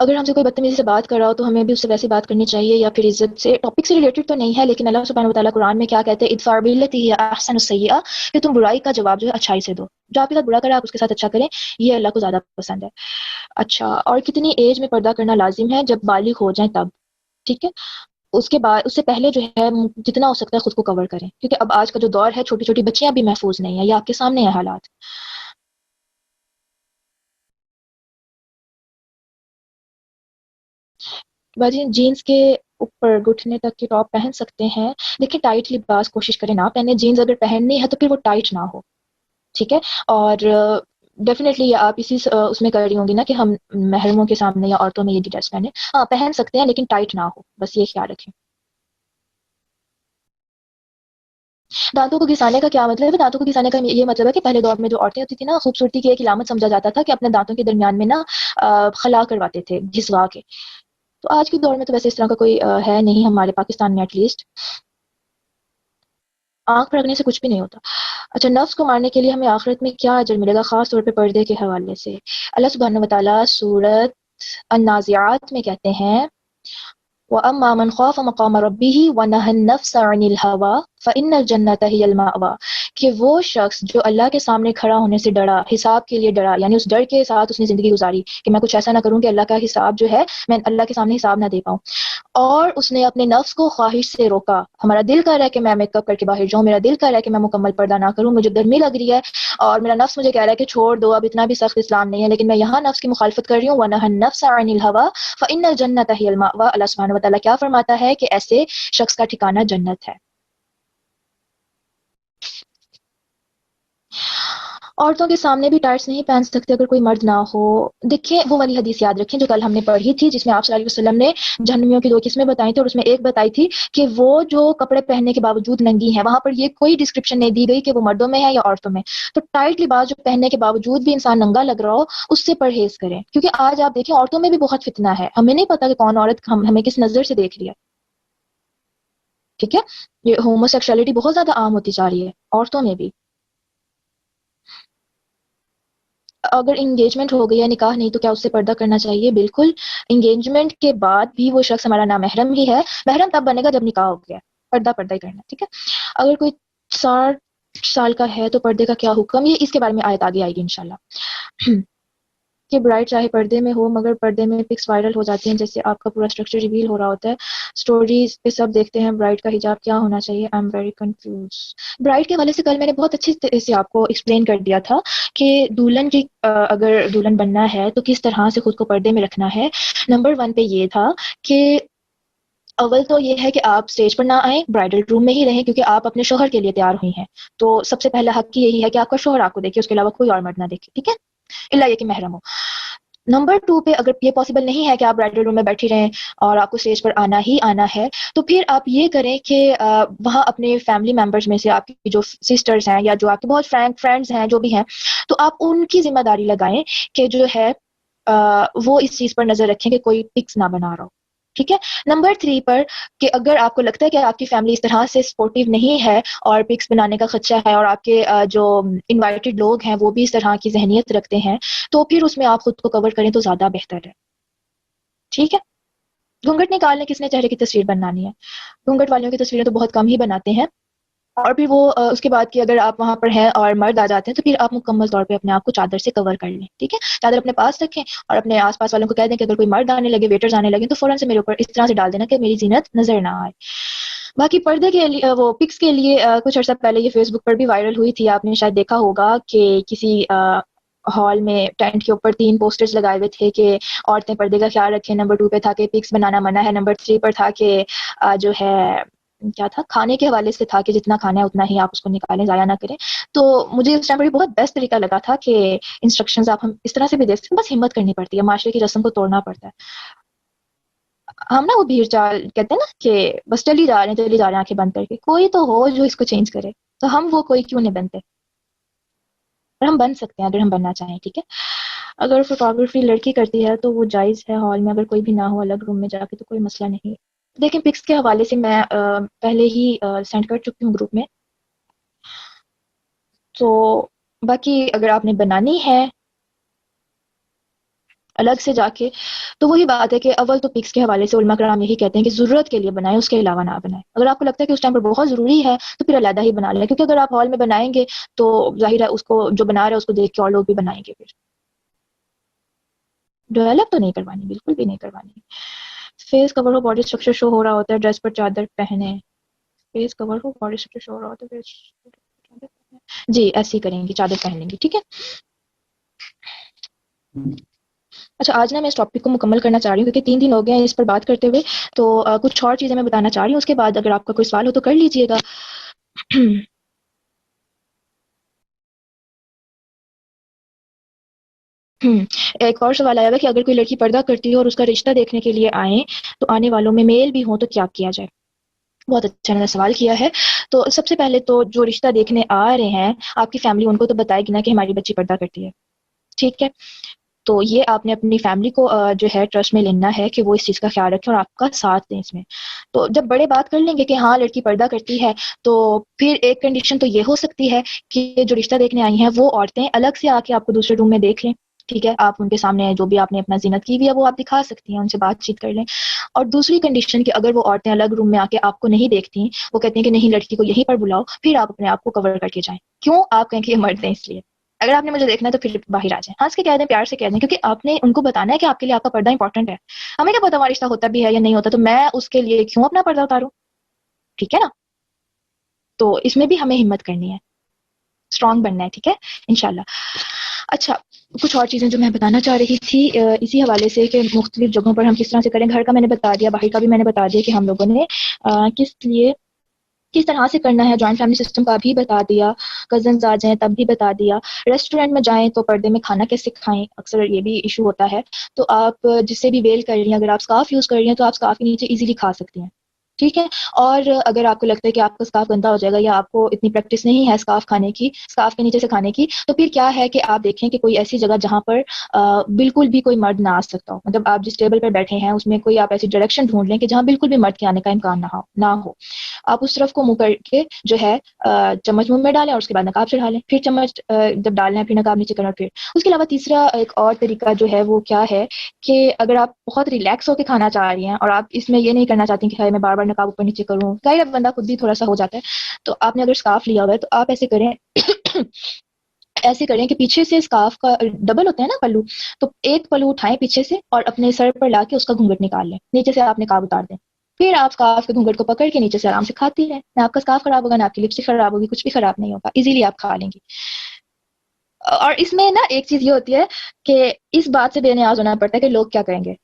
اگر ہم سے کوئی بدتمیزی سے بات کر رہا ہو تو ہمیں بھی اس سے ویسی بات کرنی چاہیے، یا پھر عزت سے. ٹاپک سے ریلیٹڈ تو نہیں ہے لیکن اللہ سبحانہ وتعالیٰ قرآن میں کیا کہتے ہیں، ادفع بالتی ہی احسن السیئہ، کہ تم برائی کا جواب جو ہے اچھائی سے دو. جو آپ کے ساتھ برا کرے آپ اس کے ساتھ اچھا کریں، یہ اللہ کو زیادہ پسند ہے. اچھا، اور کتنی ایج میں پردہ کرنا لازم ہے؟ جب بالغ ہو جائیں تب. ٹھیک ہے. اس کے بعد، اس سے پہلے جو ہے جتنا ہو سکتا ہے خود کو کور کریں، کیونکہ اب آج کا جو دور ہے چھوٹی چھوٹی بچیاں بھی محفوظ نہیں ہیں، یہ آپ کے سامنے ہیں حالات. باجی جینز کے اوپر گھٹنے تک کی ٹاپ پہن سکتے ہیں، لیکن ٹائٹ لباس کوشش کریں نہ پہنے. جینز اگر پہننی ہے تو پھر وہ ٹائٹ نہ ہو. ٹھیک ہے. اور ڈیفینیٹلی آپ اسی اس میں کر رہی ہوں گی نا کہ ہم محرموں کے سامنے یا عورتوں میں یہ ڈریس پہنے. ہاں پہن سکتے ہیں لیکن ٹائٹ نہ ہو، بس یہ خیال رکھیں. دانتوں کو گھسانے کا کیا مطلب ہے؟ دانتوں کو گھسانے کا یہ مطلب ہے کہ پہلے دور میں جو عورتیں ہوتی تھی نا، خوبصورتی کی ایک علامت سمجھا جاتا تھا کہ اپنے دانتوں کے درمیان میں نا خلا کرواتے تھے گھسوا کے. تو آج کے دور میں تو ویسے اس طرح کا کوئی ہے نہیں، ہمارے پاکستان میں ایٹ لیسٹ. آنکھ پر رکھنے سے کچھ بھی نہیں ہوتا. اچھا، نفس کو مارنے کے لیے ہمیں آخرت میں کیا اجر ملے گا، خاص طور پہ پردے کے حوالے سے؟ اللہ سبحانہ وتعالیٰ سورۃ النازعات میں کہتے ہیں وَأَمَّا مَنْ خَافَ مَقَامَ رَبِّهِ وَنَهَى النَّفْسَ عَنِ الْهَوَىٰ فَإِنَّ الْجَنَّةَ هِيَ الْمَأْوَىٰ، کہ وہ شخص جو اللہ کے سامنے کھڑا ہونے سے ڈرا، حساب کے لیے ڈرا، یعنی اس ڈر کے ساتھ اس نے زندگی گزاری کہ میں کچھ ایسا نہ کروں کہ اللہ کا حساب جو ہے میں اللہ کے سامنے حساب نہ دے پاؤں، اور اس نے اپنے نفس کو خواہش سے روکا. ہمارا دل کر رہا ہے کہ میں میک اپ کر کے باہر جاؤں، میرا دل کر رہا ہے کہ میں مکمل پردہ نہ کروں، مجھے گرمی لگ رہی ہے اور میرا نفس مجھے کہہ رہا ہے کہ چھوڑ دو، اب اتنا بھی سخت اسلام نہیں ہے، لیکن میں یہاں نفس کی مخالفت کر رہی ہوں. وَنَهَى النَّفْسَ عَنِ الْهَوَىٰ فَإِنَّ الْجَنَّةَ هِيَ الْمَأْوَىٰ. اللہ سبحانہ وتعالیٰ کیا فرماتا ہے کہ ایسے شخص کا ٹھکانہ جنت ہے. عورتوں کے سامنے بھی ٹائٹس نہیں پہن سکتے اگر کوئی مرد نہ ہو. دیکھیں وہ والی حدیث یاد رکھیں جو کل ہم نے پڑھی تھی، جس میں آپ صلی اللہ علیہ وسلم نے جہنمیوں کی 2 قسمیں بتائی تھی، اور اس میں ایک بتائی تھی کہ وہ جو کپڑے پہننے کے باوجود ننگی ہیں. وہاں پر یہ کوئی ڈسکرپشن نہیں دی گئی کہ وہ مردوں میں ہے یا عورتوں میں. تو ٹائٹ لباس جو پہننے کے باوجود بھی انسان ننگا لگ رہا ہو، اس سے پرہیز کریں، کیونکہ آج آپ دیکھیں عورتوں میں بھی بہت فتنہ ہے، ہمیں نہیں پتا کہ کون عورت ہمیں کس نظر سے دیکھ رہی ہے. ٹھیک ہے. یہ ہومو سیکشولیٹی بہت زیادہ عام ہوتی جا رہی ہے عورتوں میں بھی. اگر انگیجمنٹ ہو گئی ہے، نکاح نہیں، تو کیا اس سے پردہ کرنا چاہیے؟ بالکل. انگیجمنٹ کے بعد بھی وہ شخص ہمارا نامحرم ہی ہے. محرم تب بنے گا جب نکاح ہو گیا. پردہ پردہ ہی کرنا. ٹھیک ہے. اگر کوئی 60 سال کا ہے تو پردے کا کیا حکم؟ یہ اس کے بارے میں آیت آگے آئے گی انشاءاللہ. کہ برائڈ چاہے پردے میں ہو مگر پردے میں پکس وائرل ہو جاتی ہیں، جیسے آپ کا پورا اسٹرکچر ریویل ہو رہا ہوتا ہے. اسٹوریز پہ سب دیکھتے ہیں برائڈ کا حجاب کیا ہونا چاہیے. I am very confused. Bride کے حوالے سے کل میں نے بہت اچھے سے آپ کو ایکسپلین کر دیا تھا کہ دلہن کی اگر دلہن بننا ہے تو کس طرح سے خود کو پردے میں رکھنا ہے. نمبر 1 پہ یہ تھا کہ اول تو یہ ہے کہ آپ اسٹیج پر نہ آئیں، برائڈل روم میں ہی رہیں، کیونکہ آپ اپنے شوہر کے لیے تیار ہوئی ہیں. تو سب سے پہلا حق یہی ہے کہ آپ کا شوہر آپ کو دیکھے، اس کے علاوہ کوئی اور مرد نہ دیکھے. ٹھیک ہے. الا یہ کہ محرم ہو. نمبر 2 پہ اگر یہ پاسبل نہیں ہے کہ آپ برائڈل روم میں بیٹھی رہیں اور آپ کو اسٹیج پر آنا ہی آنا ہے، تو پھر آپ یہ کریں کہ وہاں اپنے فیملی ممبرز میں سے آپ کی جو سسٹرز ہیں یا جو آپ کے بہت فرینڈز ہیں جو بھی ہیں، تو آپ ان کی ذمہ داری لگائیں کہ جو ہے وہ اس چیز پر نظر رکھیں کہ کوئی پکس نہ بنا رہا ہو. ٹھیک ہے. نمبر 3 پر کہ اگر آپ کو لگتا ہے کہ آپ کی فیملی اس طرح سے سپورٹیو نہیں ہے اور پکس بنانے کا خدشہ ہے اور آپ کے جو انوائٹڈ لوگ ہیں وہ بھی اس طرح کی ذہنیت رکھتے ہیں، تو پھر اس میں آپ خود کو کور کریں تو زیادہ بہتر ہے. ٹھیک ہے. گھونگھٹ نکالنے کس نے چہرے کی تصویر بنانی ہے؟ گھونگھٹ والوں کی تصویریں تو بہت کم ہی بناتے ہیں. اور پھر وہ اس کے بعد کہ اگر آپ وہاں پر ہیں اور مرد آ جاتے ہیں تو پھر آپ مکمل طور پہ اپنے آپ کو چادر سے کور کر لیں. ٹھیک ہے. چادر اپنے پاس رکھیں اور اپنے آس پاس والوں کو کہہ دیں کہ اگر کوئی مرد آنے لگے، ویٹرز آنے لگے، تو فوراً سے میرے اوپر اس طرح سے ڈال دینا کہ میری زینت نظر نہ آئے. باقی پردے کے لیے وہ پکس کے لیے کچھ عرصہ پہلے یہ فیس بک پر بھی وائرل ہوئی تھی. آپ نے شاید دیکھا ہوگا کہ کسی ہال میں ٹینٹ کے اوپر 3 پوسٹرز لگائے ہوئے تھے کہ عورتیں پردے کا خیال رکھیں. نمبر 2 پہ تھا کہ پکس بنانا منع ہے. نمبر 3 پر تھا کہ جو ہے کیا تھا، کھانے کے حوالے سے تھا کہ جتنا کھانا ہے اتنا ہی آپ اس کو نکالیں، ضائع نہ کریں. تو مجھے اس ٹائم پر بہت بیسٹ طریقہ لگا تھا کہ انسٹرکشنز آپ ہم اس طرح سے بھی دے سکتے ہیں. بس ہمت کرنی پڑتی ہے، معاشرے کی رسم کو توڑنا پڑتا ہے. ہم نا وہ بھیڑ چال کہتے ہیں نا کہ بس چلی جا رہے ہیں آنکھیں بند کر کے. کوئی تو ہو جو اس کو چینج کرے، تو ہم وہ کوئی کیوں نہیں بنتے؟ اور ہم بن سکتے ہیں اگر ہم بننا چاہیں. ٹھیک ہے. اگر فوٹوگرافی لڑکی کرتی ہے تو وہ جائز ہے. ہال میں اگر کوئی بھی نہ ہو، الگ روم میں جا کے، تو کوئی مسئلہ نہیں. دیکھیں پکس کے حوالے سے میں پہلے ہی سینڈ کر چکی ہوں گروپ میں. تو باقی اگر آپ نے بنانی ہے الگ سے جا کے، تو وہی بات ہے کہ اول تو پکس کے حوالے سے علماء کرام یہی کہتے ہیں کہ ضرورت کے لیے بنائیں، اس کے علاوہ نہ بنائیں. اگر آپ کو لگتا ہے کہ اس ٹائم پر بہت ضروری ہے تو پھر علیحدہ ہی بنا لیں، کیونکہ اگر آپ ہال میں بنائیں گے تو ظاہر ہے اس کو جو بنا رہا ہے اس کو دیکھ کے اور لوگ بھی بنائیں گے. پھر ڈیولپ تو نہیں کروانی، بالکل بھی نہیں کروانی. فیس کور ہو، باڈی اسٹرکچر شو ہو رہا ہوتا ہے، ڈریس پر چادر پہنے. فیس کور ہو، باڈی اسٹرکچر شو ہو رہا ہوتا ہے، جی ایسے ہی کریں گی، چادر پہن لیں گی. ٹھیک ہے. اچھا آج نا میں اس ٹاپک کو مکمل کرنا چاہ رہی ہوں کیونکہ 3 دن ہو گئے ہیں اس پر بات کرتے ہوئے. تو کچھ اور چیزیں میں بتانا چاہ رہی ہوں، اس کے بعد اگر آپ کا کوئی سوال ہو تو کر لیجئے گا. ایک اور سوال آیا ہوا کہ اگر کوئی لڑکی پردہ کرتی ہے اور اس کا رشتہ دیکھنے کے لیے آئیں تو آنے والوں میں میل بھی ہوں تو کیا کیا جائے؟ بہت اچھا میں نے سوال کیا ہے. تو سب سے پہلے تو جو رشتہ دیکھنے آ رہے ہیں آپ کی فیملی ان کو تو بتائے گی نا کہ ہماری بچی پردہ کرتی ہے. ٹھیک ہے. تو یہ آپ نے اپنی فیملی کو جو ہے ٹرسٹ میں لینا ہے کہ وہ اس چیز کا خیال رکھیں اور آپ کا ساتھ دیں اس میں. تو جب بڑے بات کر لیں گے کہ ہاں لڑکی پردہ کرتی ہے، تو پھر ایک کنڈیشن تو یہ ہو سکتی ہے کہ جو رشتہ دیکھنے آئی ہیں وہ عورتیں الگ سے آ کے آپ کو دوسرے روم میں دیکھ لیں. ٹھیک ہے. آپ ان کے سامنے جو بھی آپ نے اپنا زینت کی ہوئی ہے وہ آپ دکھا سکتی ہیں، ان سے بات چیت کر لیں. اور دوسری کنڈیشن کہ اگر وہ عورتیں الگ روم میں آ کے آپ کو نہیں دیکھتی، وہ کہتی ہیں کہ نہیں لڑکی کو یہیں پر بلاؤ، پھر آپ اپنے آپ کو کور کر کے جائیں. کیوں؟ آپ کہیں کہ یہ مرد ہیں اس لیے. اگر آپ نے مجھے دیکھنا ہے تو پھر باہر آ جائیں، ہنس کے کہہ دیں، پیار سے کہہ دیں، کیونکہ آپ نے ان کو بتانا ہے کہ آپ کے لیے آپ کا پردہ امپورٹنٹ ہے. ہمیں کیا پتا ہمارا رشتہ ہوتا بھی ہے یا نہیں ہوتا، تو میں اس کے لیے کیوں اپنا پردہ اتاروں. ٹھیک ہے نا. تو اس میں بھی ہمیں ہمت کرنی ہے، اسٹرانگ بننا ہے. ٹھیک ہے انشاءاللہ. اچھا کچھ اور چیزیں جو میں بتانا چاہ رہی تھی اسی حوالے سے کہ مختلف جگہوں پر ہم کس طرح سے کریں. گھر کا میں نے بتا دیا، باہر کا بھی میں نے بتا دیا کہ ہم لوگوں نے کس طرح سے کرنا ہے. جوائنٹ فیملی سسٹم کا بھی بتا دیا. کزنز آ جائیں تب بھی بتا دیا. ریسٹورینٹ میں جائیں تو پردے میں کھانا کیسے کھائیں، اکثر یہ بھی ایشو ہوتا ہے. تو آپ جس سے بھی ویل کر رہی ہیں، اگر آپ اسکارف یوز کر رہی ہیں تو آپ اسکارف کے نیچے ایزیلی کھا سکتی ہیں. ٹھیک ہے. اور اگر آپ کو لگتا ہے کہ آپ کا اسکارف گندا ہو جائے گا یا آپ کو اتنی پریکٹس نہیں ہے اسکارف کھانے کی، اسکارف کے نیچے سے کھانے کی، تو پھر کیا ہے کہ آپ دیکھیں کہ کوئی ایسی جگہ جہاں پر بالکل بھی کوئی مرد نہ آ سکتا ہو. مطلب آپ جس ٹیبل پر بیٹھے ہیں اس میں کوئی آپ ایسی ڈائریکشن ڈھونڈ لیں کہ جہاں بالکل بھی مرد کے آنے کا امکان نہ ہو. آپ اس طرف کو منہ کر کے جو ہے چمچ منہ میں ڈالیں اور اس کے بعد نقاب چڑھا لیں. پھر چمچ جب ڈالنا ہے پھر نقاب نیچے کرنا. پھر اس کے علاوہ تیسرا ایک اور طریقہ جو ہے وہ کیا ہے کہ اگر آپ بہت ریلیکس ہو کے کھانا چاہ رہی ہیں اور آپ اس میں یہ نہیں کرنا چاہتی کہ میں بار بار نقاب اوپر نیچے کروں، ظاہر بندہ خود بھی تھوڑا سا ہو جاتا ہے. تو آپ نے اگر اسکارف لیا ہوا ہے تو آپ ایسے کریں ایسے کریں کہ پیچھے سے اسکارف کا ڈبل ہوتا ہے نا پلو، تو ایک پلو اٹھائیں پیچھے سے اور اپنے سر پر لا کے اس کا گھونگھٹ نکال لیں. نیچے سے آپ نقاب اتار دیں. پھر آپ اسکارف کے گھونگھٹ کو پکڑ کے نیچے سے آرام سے کھاتی رہیں. نہ آپ کا اسکارف خراب ہوگا، نہ آپ کی لپسٹک خراب ہوگی، کچھ بھی خراب نہیں ہوگا، ایزیلی آپ کھا لیں گی. اور اس میں نا ایک چیز یہ ہوتی ہے کہ اس بات سے بے نیاز ہونا پڑتا ہے کہ لوگ کیا کہیں گے.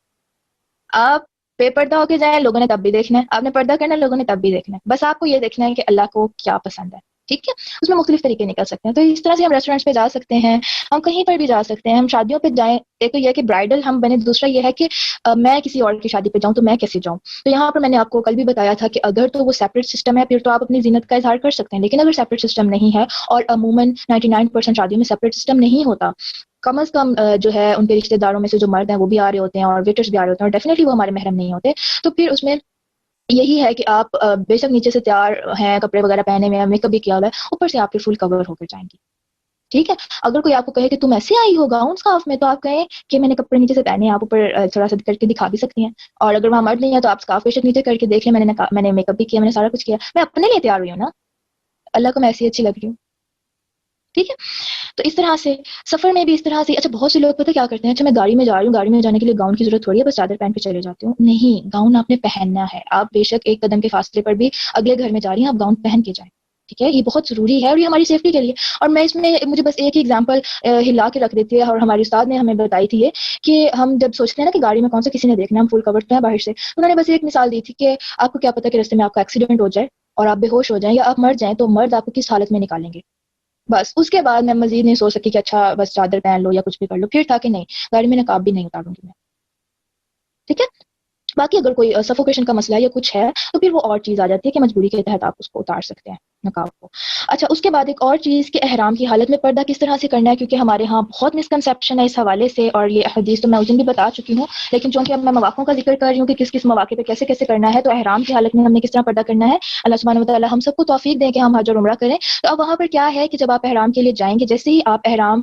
آپ بے پردہ ہو کے جائیں، لوگوں نے تب بھی دیکھنا ہے. آپ نے پردہ کرنا ہے، لوگوں نے تب بھی دیکھنا ہے. بس آپ کو یہ دیکھنا ہے کہ اللہ کو کیا پسند ہے. ٹھیک ہے، اس میں مختلف طریقے نکل سکتے ہیں. تو اس طرح سے ہم ریسٹورینٹس پہ جا سکتے ہیں، ہم کہیں پر بھی جا سکتے ہیں، ہم شادیوں پہ جائیں. ایک تو یہ ہے کہ برائڈل ہم بنے، دوسرا یہ ہے کہ میں کسی اور کی شادی پہ جاؤں تو میں کیسے جاؤں. تو یہاں پر میں نے آپ کو کل بھی بتایا تھا کہ اگر تو وہ سیپریٹ سسٹم ہے پھر تو آپ اپنی زینت کا اظہار کر سکتے ہیں، لیکن اگر سیپریٹ سسٹم نہیں ہے، اور عموماً 99% شادیوں میں سیپریٹ سسٹم نہیں ہوتا، کم از کم جو ہے ان کے رشتے داروں میں سے جو مرد ہیں وہ بھی آ رہے ہوتے ہیں اور ویٹرز بھی آ رہے ہوتے ہیں، اور ڈیفینیٹلی وہ ہمارے محرم نہیں ہوتے. تو پھر اس میں یہی ہے کہ آپ بے شک نیچے سے تیار ہیں، کپڑے وغیرہ پہنے ہوئے ہیں، میک اپ بھی کیا ہوا ہے، اوپر سے آپ کے فل کور ہو کر جائیں گی. ٹھیک ہے، اگر کوئی آپ کو کہے کہ تم ایسے آئی ہو گاؤن اسکارف میں، تو آپ کہیں کہ میں نے کپڑے نیچے سے پہنے ہیں، آپ اوپر تھوڑا سا کر کے دکھا بھی سکتی ہیں. اور اگر وہاں مرد نہیں ہے تو آپ اسکارف بے شک نیچے کر کے دیکھ لیں، میں نے میک اپ بھی کیا، میں نے سارا کچھ کیا، میں اپنے لیے تیار ہوئی ہوں نا، اللہ کو میں ایسی اچھی لگ رہی ہوں. ٹھیک ہے، تو اس طرح سے سفر میں بھی اس طرح سے. اچھا بہت سے لوگ پتہ کیا کرتے ہیں، اچھا میں گاڑی میں جا رہی ہوں، گاڑی میں جانے کے لیے گاؤن کی ضرورت تھوڑی ہے، بس چادر پہن کے چلے جاتی ہوں. نہیں، گاؤن آپ نے پہننا ہے. آپ بے شک ایک قدم کے فاصلے پر بھی اگلے گھر میں جا رہی ہیں، آپ گاؤن پہن کے جائیں. ٹھیک ہے، یہ بہت ضروری ہے اور یہ ہماری سیفٹی کے لیے. اور میں اس میں مجھے بس ایک ہی ایگزامپل ہلا کے رکھ دیتی ہے، اور ہماری استاد نے ہمیں بتائی تھی یہ، کہ ہم جب سوچتے ہیں نا کہ گاڑی میں کون سا کسی نے دیکھنا، ہم فل کورڈ ہیں باہر سے، انہوں نے بس ایک مثال دی تھی کہ آپ کو کیا پتا کہ رستے میں آپ کا ایکسیڈنٹ ہو جائے اور آپ بے ہوش ہو جائیں یا آپ مر جائیں، تو مرد آپ کو کس حالت میں نکالیں گے. بس اس کے بعد میں مزید نہیں سوچ سکی کہ اچھا بس چادر پہن لو یا کچھ بھی کر لو. پھر تھا کہ نہیں، گاڑی میں نقاب بھی نہیں اتاروں گی میں. ٹھیک ہے، باقی اگر کوئی سفوکیشن کا مسئلہ یا کچھ ہے تو پھر وہ اور چیز آ جاتی ہے کہ مجبوری کے تحت آپ اس کو اتار سکتے ہیں نقاب کو. اچھا اس کے بعد ایک اور چیز کہ احرام کی حالت میں پردہ کس طرح سے کرنا ہے، کیونکہ ہمارے ہاں بہت مسکنسیپشن ہے اس حوالے سے، اور یہ حدیث تو میں اس دن بھی بتا چکی ہوں، لیکن چونکہ اب میں مواقعوں کا ذکر کر رہی ہوں کہ کس کس مواقع پہ کیسے کیسے کرنا ہے، تو احرام کی حالت میں ہم نے کس طرح پردہ کرنا ہے. اللہ سبحانہ و تعالیٰ ہم سب کو توفیق دیں کہ ہم حج اور عمرہ کریں. تو اب وہاں پر کیا ہے کہ جب آپ احرام کے لیے جائیں گے، جیسے ہی آپ احرام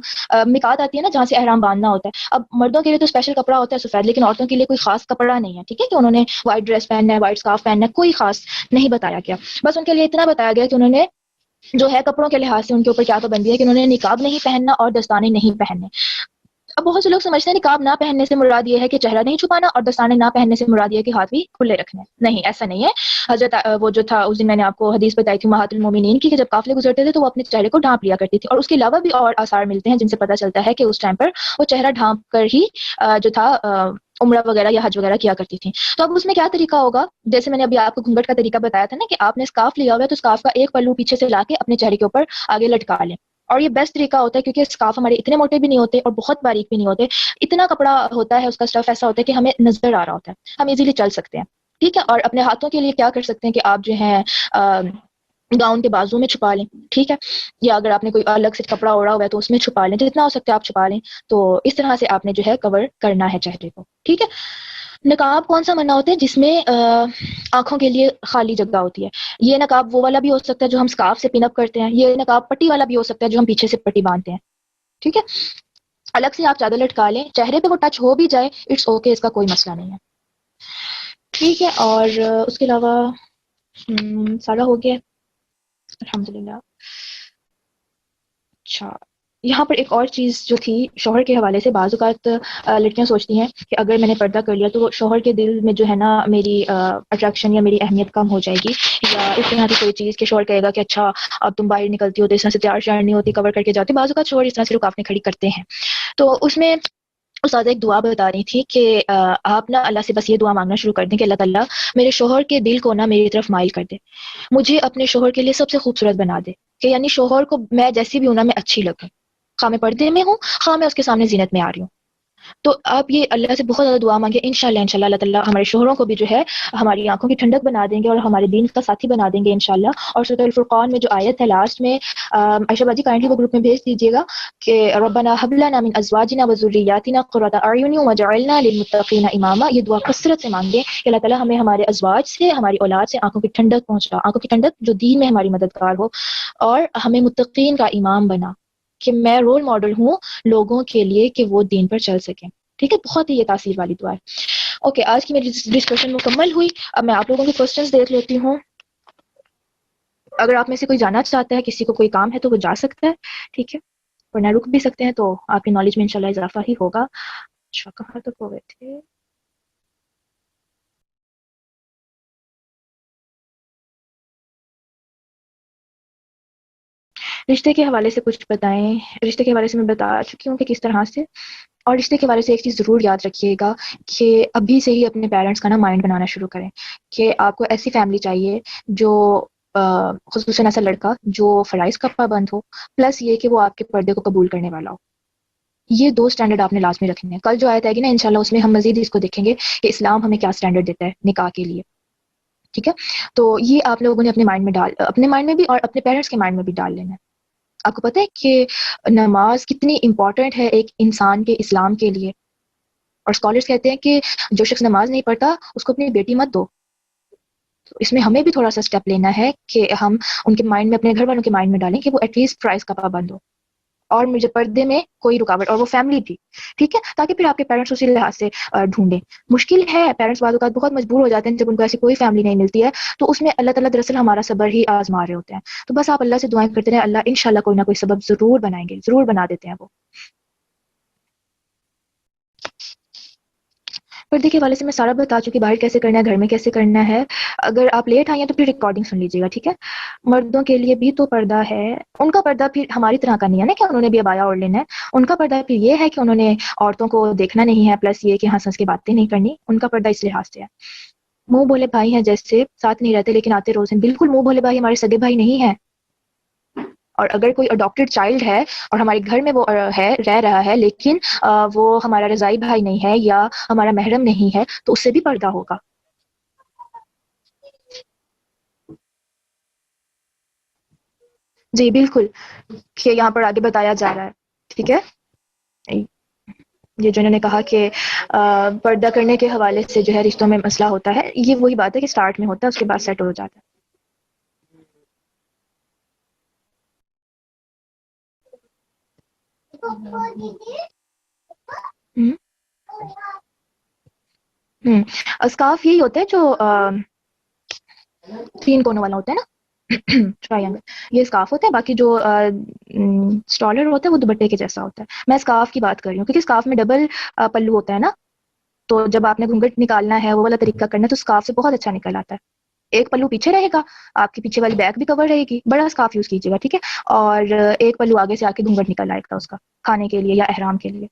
مقات آتی ہے نا جہاں سے احرام باندھنا ہوتا ہے، اب مردوں کے لیے تو اسپیشل کپڑا ہوتا ہے سفید، لیکن عورتوں کے لیے کوئی خاص کپڑا نہیں ہے. ٹھیک ہے، کہ انہوں نے وائٹ ڈریس پہننا ہے، وائٹ اسکارف پہننا ہے، کوئی خاص نہیں بتایا گیا. بس ان کے لیے اتنا بتایا گیا کہ انہوں نے جو ہے کپڑوں کے لحاظ سے ان کے اوپر کیا پابندی ہے کہ انہوں نے نقاب نہیں پہننا اور دستانے نہیں پہننے. اب بہت سے لوگ سمجھتے ہیں نقاب نہ پہننے سے مراد یہ ہے کہ چہرہ نہیں چھپانا، اور دستانے نہ پہننے سے مراد یہ ہے کہ ہاتھ بھی کھلے رکھنے. نہیں، ایسا نہیں ہے. حضرت وہ جو تھا اس دن میں نے آپ کو حدیث بتائی تھی امہات المومنین کی، کہ جب قافلے گزرتے تھے تو وہ اپنے چہرے کو ڈھانپ لیا کرتی تھی، اور اس کے علاوہ بھی اور آثار ملتے ہیں جن سے پتہ چلتا ہے کہ اس ٹائم پر وہ چہرہ ڈھانپ کر ہی جو تھا عمرہ وغیرہ یا حج وغیرہ کیا کرتی تھیں. تو اب اس میں کیا طریقہ ہوگا، جیسے میں نے ابھی آپ کو گھونگھٹ کا طریقہ بتایا تھا نا، کہ آپ نے اسکارف لیا ہوا ہے تو اسکارف کا ایک پلو پیچھے سے لا کے اپنے چہرے کے اوپر آگے لٹکا لیں. اور یہ بیسٹ طریقہ ہوتا ہے کیونکہ اسکارف ہمارے اتنے موٹے بھی نہیں ہوتے اور بہت باریک بھی نہیں ہوتے، اتنا کپڑا ہوتا ہے اس کا اسٹف ایسا ہوتا ہے کہ ہمیں نظر آ رہا ہوتا ہے، ہم ایزیلی چل سکتے ہیں. ٹھیک ہے، اور اپنے ہاتھوں کے لیے کیا کر سکتے ہیں کہ آپ جو ہیں گاؤن کے بازو میں چھپا لیں. ٹھیک ہے، یا اگر آپ نے کوئی الگ سے کپڑا اوڑا ہوا ہے تو اس میں چھپا لیں، جتنا ہو سکتا ہے آپ چھپا لیں. تو اس طرح سے آپ نے جو ہے کور کرنا ہے چہرے کو. ٹھیک ہے، نقاب کون سا منع ہوتا ہے، جس میں آنکھوں کے لیے خالی جگہ ہوتی ہے. یہ نقاب وہ والا بھی ہو سکتا ہے جو ہم اسکارف سے پن اپ کرتے ہیں، یہ نقاب پٹی والا بھی ہو سکتا ہے جو ہم پیچھے سے پٹی باندھتے ہیں. ٹھیک ہے، الگ سے آپ چادر لٹکا لیں، چہرے پہ وہ ٹچ ہو بھی جائے اٹس اوکے، اس کا کوئی مسئلہ نہیں ہے. ٹھیک ہے، اور اس کے علاوہ سارا ہو گیا الحمدللہ. اچھا، یہاں پر ایک اور چیز جو تھی شوہر کے حوالے سے، بعض اوقات لڑکیاں سوچتی ہیں کہ اگر میں نے پردہ کر لیا تو شوہر کے دل میں جو ہے نا میری اٹریکشن یا میری اہمیت کم ہو جائے گی، یا اس طرح کی کوئی چیز کہ شوہر کہے گا کہ اچھا اب تم باہر نکلتی ہو تو اس طرح سے تیار شیار نہیں ہوتی، کور کر کے جاتی. بعض اوقات شوہر اس طرح سے رکاوٹیں کھڑی کرتے ہیں. تو اس میں استاد ایک دعا بتا رہی تھی کہ آپ نا اللہ سے بس یہ دعا مانگنا شروع کر دیں کہ اللہ تعالیٰ میرے شوہر کے دل کو نا میری طرف مائل کر دے، مجھے اپنے شوہر کے لیے سب سے خوبصورت بنا دے، کہ یعنی شوہر کو میں جیسی بھی ہوں نا میں اچھی لگوں، خواہ میں پردے میں ہوں خواہ میں اس کے سامنے زینت میں آ رہی ہوں. تو آپ یہ اللہ سے بہت زیادہ دعا مانگے، انشاءاللہ اللہ تعالیٰ ہمارے شوہروں کو بھی جو ہے ہماری آنکھوں کی ٹھنڈک بنا دیں گے اور ہمارے دین کا ساتھی بنا دیں گے انشاءاللہ. اور سورۃ الفرقان میں جو آیت ہے لاسٹ میں، عائشہ باجی کائنڈلی وہ گروپ میں بھیج دیجیے گا کہ ربنا هب لنا من ازواجنا وذرياتنا قرۃ اعین واجعلنا للمتقین اماما. یہ دعا کثرت سے مانگیں کہ اللہ تعالیٰ ہمیں ہمارے ازواج سے، ہماری اولاد سے آنکھوں کی ٹھنڈک پہنچا، آنکھوں کی ٹھنڈک جو دین میں ہماری مددگار ہو، اور ہمیں متقین کا امام بنا، کہ میں رول ماڈل ہوں لوگوں کے لیے کہ وہ دین پر چل سکیں. ٹھیک ہے، بہت ہی یہ تاثیر والی دعا ہے. اوکے، آج کی میری ڈسکشن مکمل ہوئی. اب میں آپ لوگوں کے کوسچنز دیکھ لیتی ہوں. اگر آپ میں سے کوئی جانا چاہتا ہے، کسی کو کوئی کام ہے تو وہ جا سکتا ہے. ٹھیک ہے، ورنہ رک بھی سکتے ہیں، تو آپ کی نالج میں انشاءاللہ اضافہ ہی ہوگا. اچھا، کہاں تک ہو گئے تھے؟ رشتے کے حوالے سے کچھ بتائیں. رشتے کے حوالے سے میں بتا چکی ہوں کہ کس طرح سے. اور رشتے کے حوالے سے ایک چیز ضرور یاد رکھیے گا کہ ابھی سے ہی اپنے پیرنٹس کا نا مائنڈ بنانا شروع کریں، کہ آپ کو ایسی فیملی چاہیے جو خصوصاً ایسا لڑکا جو فرائض کا پابند ہو، پلس یہ کہ وہ آپ کے پردے کو قبول کرنے والا ہو. یہ 2 اسٹینڈرڈ آپ نے لازمی رکھنے ہیں. کل جو آیت آئے گی نا انشاءاللہ اس میں ہم مزید اس کو دیکھیں گے کہ اسلام ہمیں کیا اسٹینڈرڈ دیتا ہے نکاح کے لیے. ٹھیک ہے، تو یہ آپ لوگوں نے اپنے مائنڈ میں بھی اور اپنے پیرنٹس کے مائنڈ میں بھی ڈال لینا ہے. آپ کو پتہ ہے کہ نماز کتنی امپورٹنٹ ہے ایک انسان کے اسلام کے لیے، اور اسکالرس کہتے ہیں کہ جو شخص نماز نہیں پڑھتا اس کو اپنی بیٹی مت دو. تو اس میں ہمیں بھی تھوڑا سا اسٹیپ لینا ہے کہ ہم ان کے مائنڈ میں، اپنے گھر والوں کے مائنڈ میں ڈالیں کہ وہ ایٹ لیسٹ فرائض کا پابند ہو اور مجھے پردے میں کوئی رکاوٹ، اور وہ فیملی بھی. ٹھیک ہے، تاکہ پھر آپ کے پیرنٹس اسی لحاظ سے ڈھونڈیں. مشکل ہے، پیرنٹس بعض اوقات بہت مجبور ہو جاتے ہیں جب ان کو ایسی کوئی فیملی نہیں ملتی ہے، تو اس میں اللہ تعالیٰ دراصل ہمارا صبر ہی آزما رہے ہوتے ہیں. تو بس آپ اللہ سے دعائیں کرتے رہیں، اللہ انشاءاللہ کوئی نہ کوئی سبب ضرور بنائیں گے، ضرور بنا دیتے ہیں وہ. پردے کے حوالے سے میں سارا بتا چکی، باہر کیسے کرنا ہے، گھر میں کیسے کرنا ہے. اگر آپ لیٹ آئی ہیں تو پھر ریکارڈنگ سن لیجیے گا. ٹھیک ہے، مردوں کے لیے بھی تو پردہ ہے. ان کا پردہ پھر ہماری طرح کا نہیں ہے نا کہ انہوں نے بھی عبایا اوڑھ لینا ہے. ان کا پردہ پھر یہ ہے کہ انہوں نے عورتوں کو دیکھنا نہیں ہے، پلس یہ کہ ہنس ہنس کی باتیں نہیں کرنی. ان کا پردہ اس لحاظ سے ہے. منہ بولے بھائی ہیں جیسے ساتھ نہیں رہتے لیکن آتے روز ہیں. بالکل منہ بولے بھائی ہمارے سگے بھائی نہیں ہیں. اور اگر کوئی اڈاپٹڈ چائلڈ ہے اور ہمارے گھر میں وہ رہ رہا ہے لیکن وہ ہمارا رضائی بھائی نہیں ہے یا ہمارا محرم نہیں ہے تو اس سے بھی پردہ ہوگا. جی بالکل، کہ یہاں پر آگے بتایا جا رہا ہے. ٹھیک ہے، یہ جو انہوں نے کہا کہ پردہ کرنے کے حوالے سے جو ہے رشتوں میں مسئلہ ہوتا ہے، یہ وہی بات ہے کہ سٹارٹ میں ہوتا ہے، اس کے بعد سیٹ ہو جاتا ہے. اسکارف یہی ہوتا ہے جو 3 کونوں والا ہوتا ہے نا، ٹرائنگل، یہ اسکارف ہوتا ہے. باقی جو اسٹالر ہوتا ہے وہ دوپٹے کے جیسا ہوتا ہے. میں اسکارف کی بات کر رہی ہوں کیونکہ اسکارف میں ڈبل پلو ہوتا ہے نا، تو جب آپ نے گھونگھٹ نکالنا ہے وہ والا طریقہ کرنا ہے تو اسکارف سے بہت اچھا نکل آتا ہے. ایک پلو پیچھے رہے گا، آپ کی پیچھے والی بیک بھی کور رہے گی. بڑا اسکارف یوز کیجیے گا. ٹھیک ہے، اور ایک پلو آگے سے آ کے گھونگھٹ نکل آئے گا اس کا، کھانے کے لیے یا احرام کے لیے.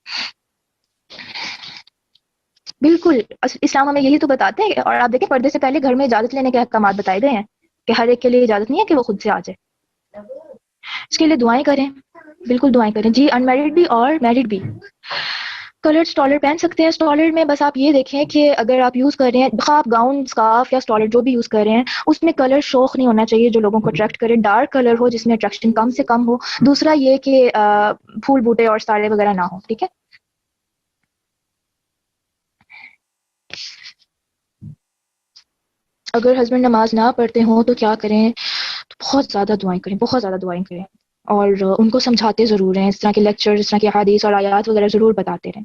بالکل، اسلام ہمیں یہی تو بتاتے ہیں. اور آپ دیکھیں پردے سے پہلے گھر میں اجازت لینے کے احکامات بتائے گئے ہیں کہ ہر ایک کے لیے اجازت نہیں ہے کہ وہ خود سے آ جائے. اس کے لیے دعائیں کریں، بالکل دعائیں کریں. جی ان میرڈ بھی اور میرڈ بھی کلر اسٹالر پہن سکتے ہیں. اسٹالر میں بس آپ یہ دیکھیں کہ اگر آپ یوز کر رہے ہیں خواب گاؤن، اسکارف یا اسٹالر جو بھی یوز کر رہے ہیں، اس میں کلر شوق نہیں ہونا چاہیے جو لوگوں کو اٹریکٹ کرے. ڈارک کلر ہو جس میں اٹریکشن کم سے کم ہو. دوسرا یہ کہ پھول بوٹے اور ستارے وغیرہ نہ ہو. ٹھیک ہے، اگر ہسبینڈ نماز نہ پڑھتے ہوں تو کیا کریں؟ تو بہت زیادہ دعائیں کریں، بہت زیادہ دعائیں کریں، اور ان کو سمجھاتے ضرور ہیں. اس طرح کے لیکچر، اس طرح کی احادیث اور آیات وغیرہ ضرور بتاتے رہیں.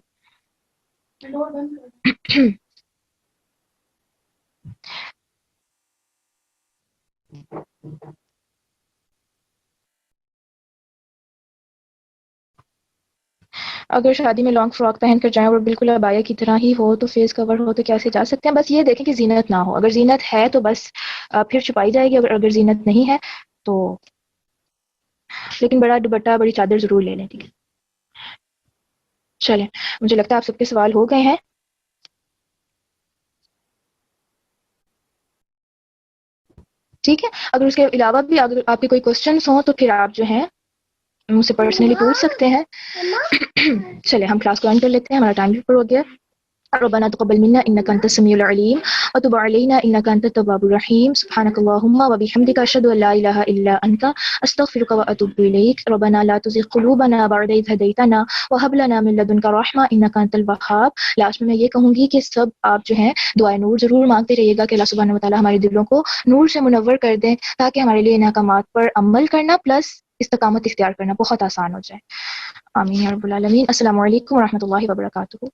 اگر شادی میں لانگ فراک پہن کر جائیں اور بالکل ابایا کی طرح ہی ہو تو فیس کور ہو تو کیسے جا سکتے ہیں؟ بس یہ دیکھیں کہ زینت نہ ہو. اگر زینت ہے تو بس پھر چھپائی جائے گی، اگر زینت نہیں ہے تو لیکن بڑا دوپٹہ، بڑی چادر ضرور لے لیں. ٹھیک ہے، چلیں، مجھے لگتا ہے آپ سب کے سوال ہو گئے ہیں. ٹھیک ہے، اگر اس کے علاوہ بھی اگر آپ کے کوئی کوشچنس ہوں تو پھر آپ جو ہیں مجھ سے پرسنلی پوچھ سکتے ہیں. چلے ہم کلاس کو اینڈ کر لیتے ہیں، ہمارا ٹائم بھی پر ہو گیا. ربنا تقبل منا انك انت السميع العليم وتب علينا انك انت التواب الرحيم سبحانك اللهم وبحمدك اشهد ان لا اله الا انت استغفرك واتوب اليك. ربنا لا تزغ قلوبنا بعد إذ هديتنا وهب لنا من لدنك رحمة انك انت الوهاب. لاسٹ میں یہ کہوں گی کہ سب آپ جو ہیں دعائے نور ضرور مانگتے رہیے گا کہ اللہ سبحانہ و تعالی ہمارے دلوں کو نور سے منور کر دیں تاکہ ہمارے لیے ان احکامات پر عمل کرنا پلس استقامت اختیار کرنا بہت آسان ہو جائے. آمین یا رب العالمین. السلام علیکم ورحمۃ اللہ وبرکاتہ.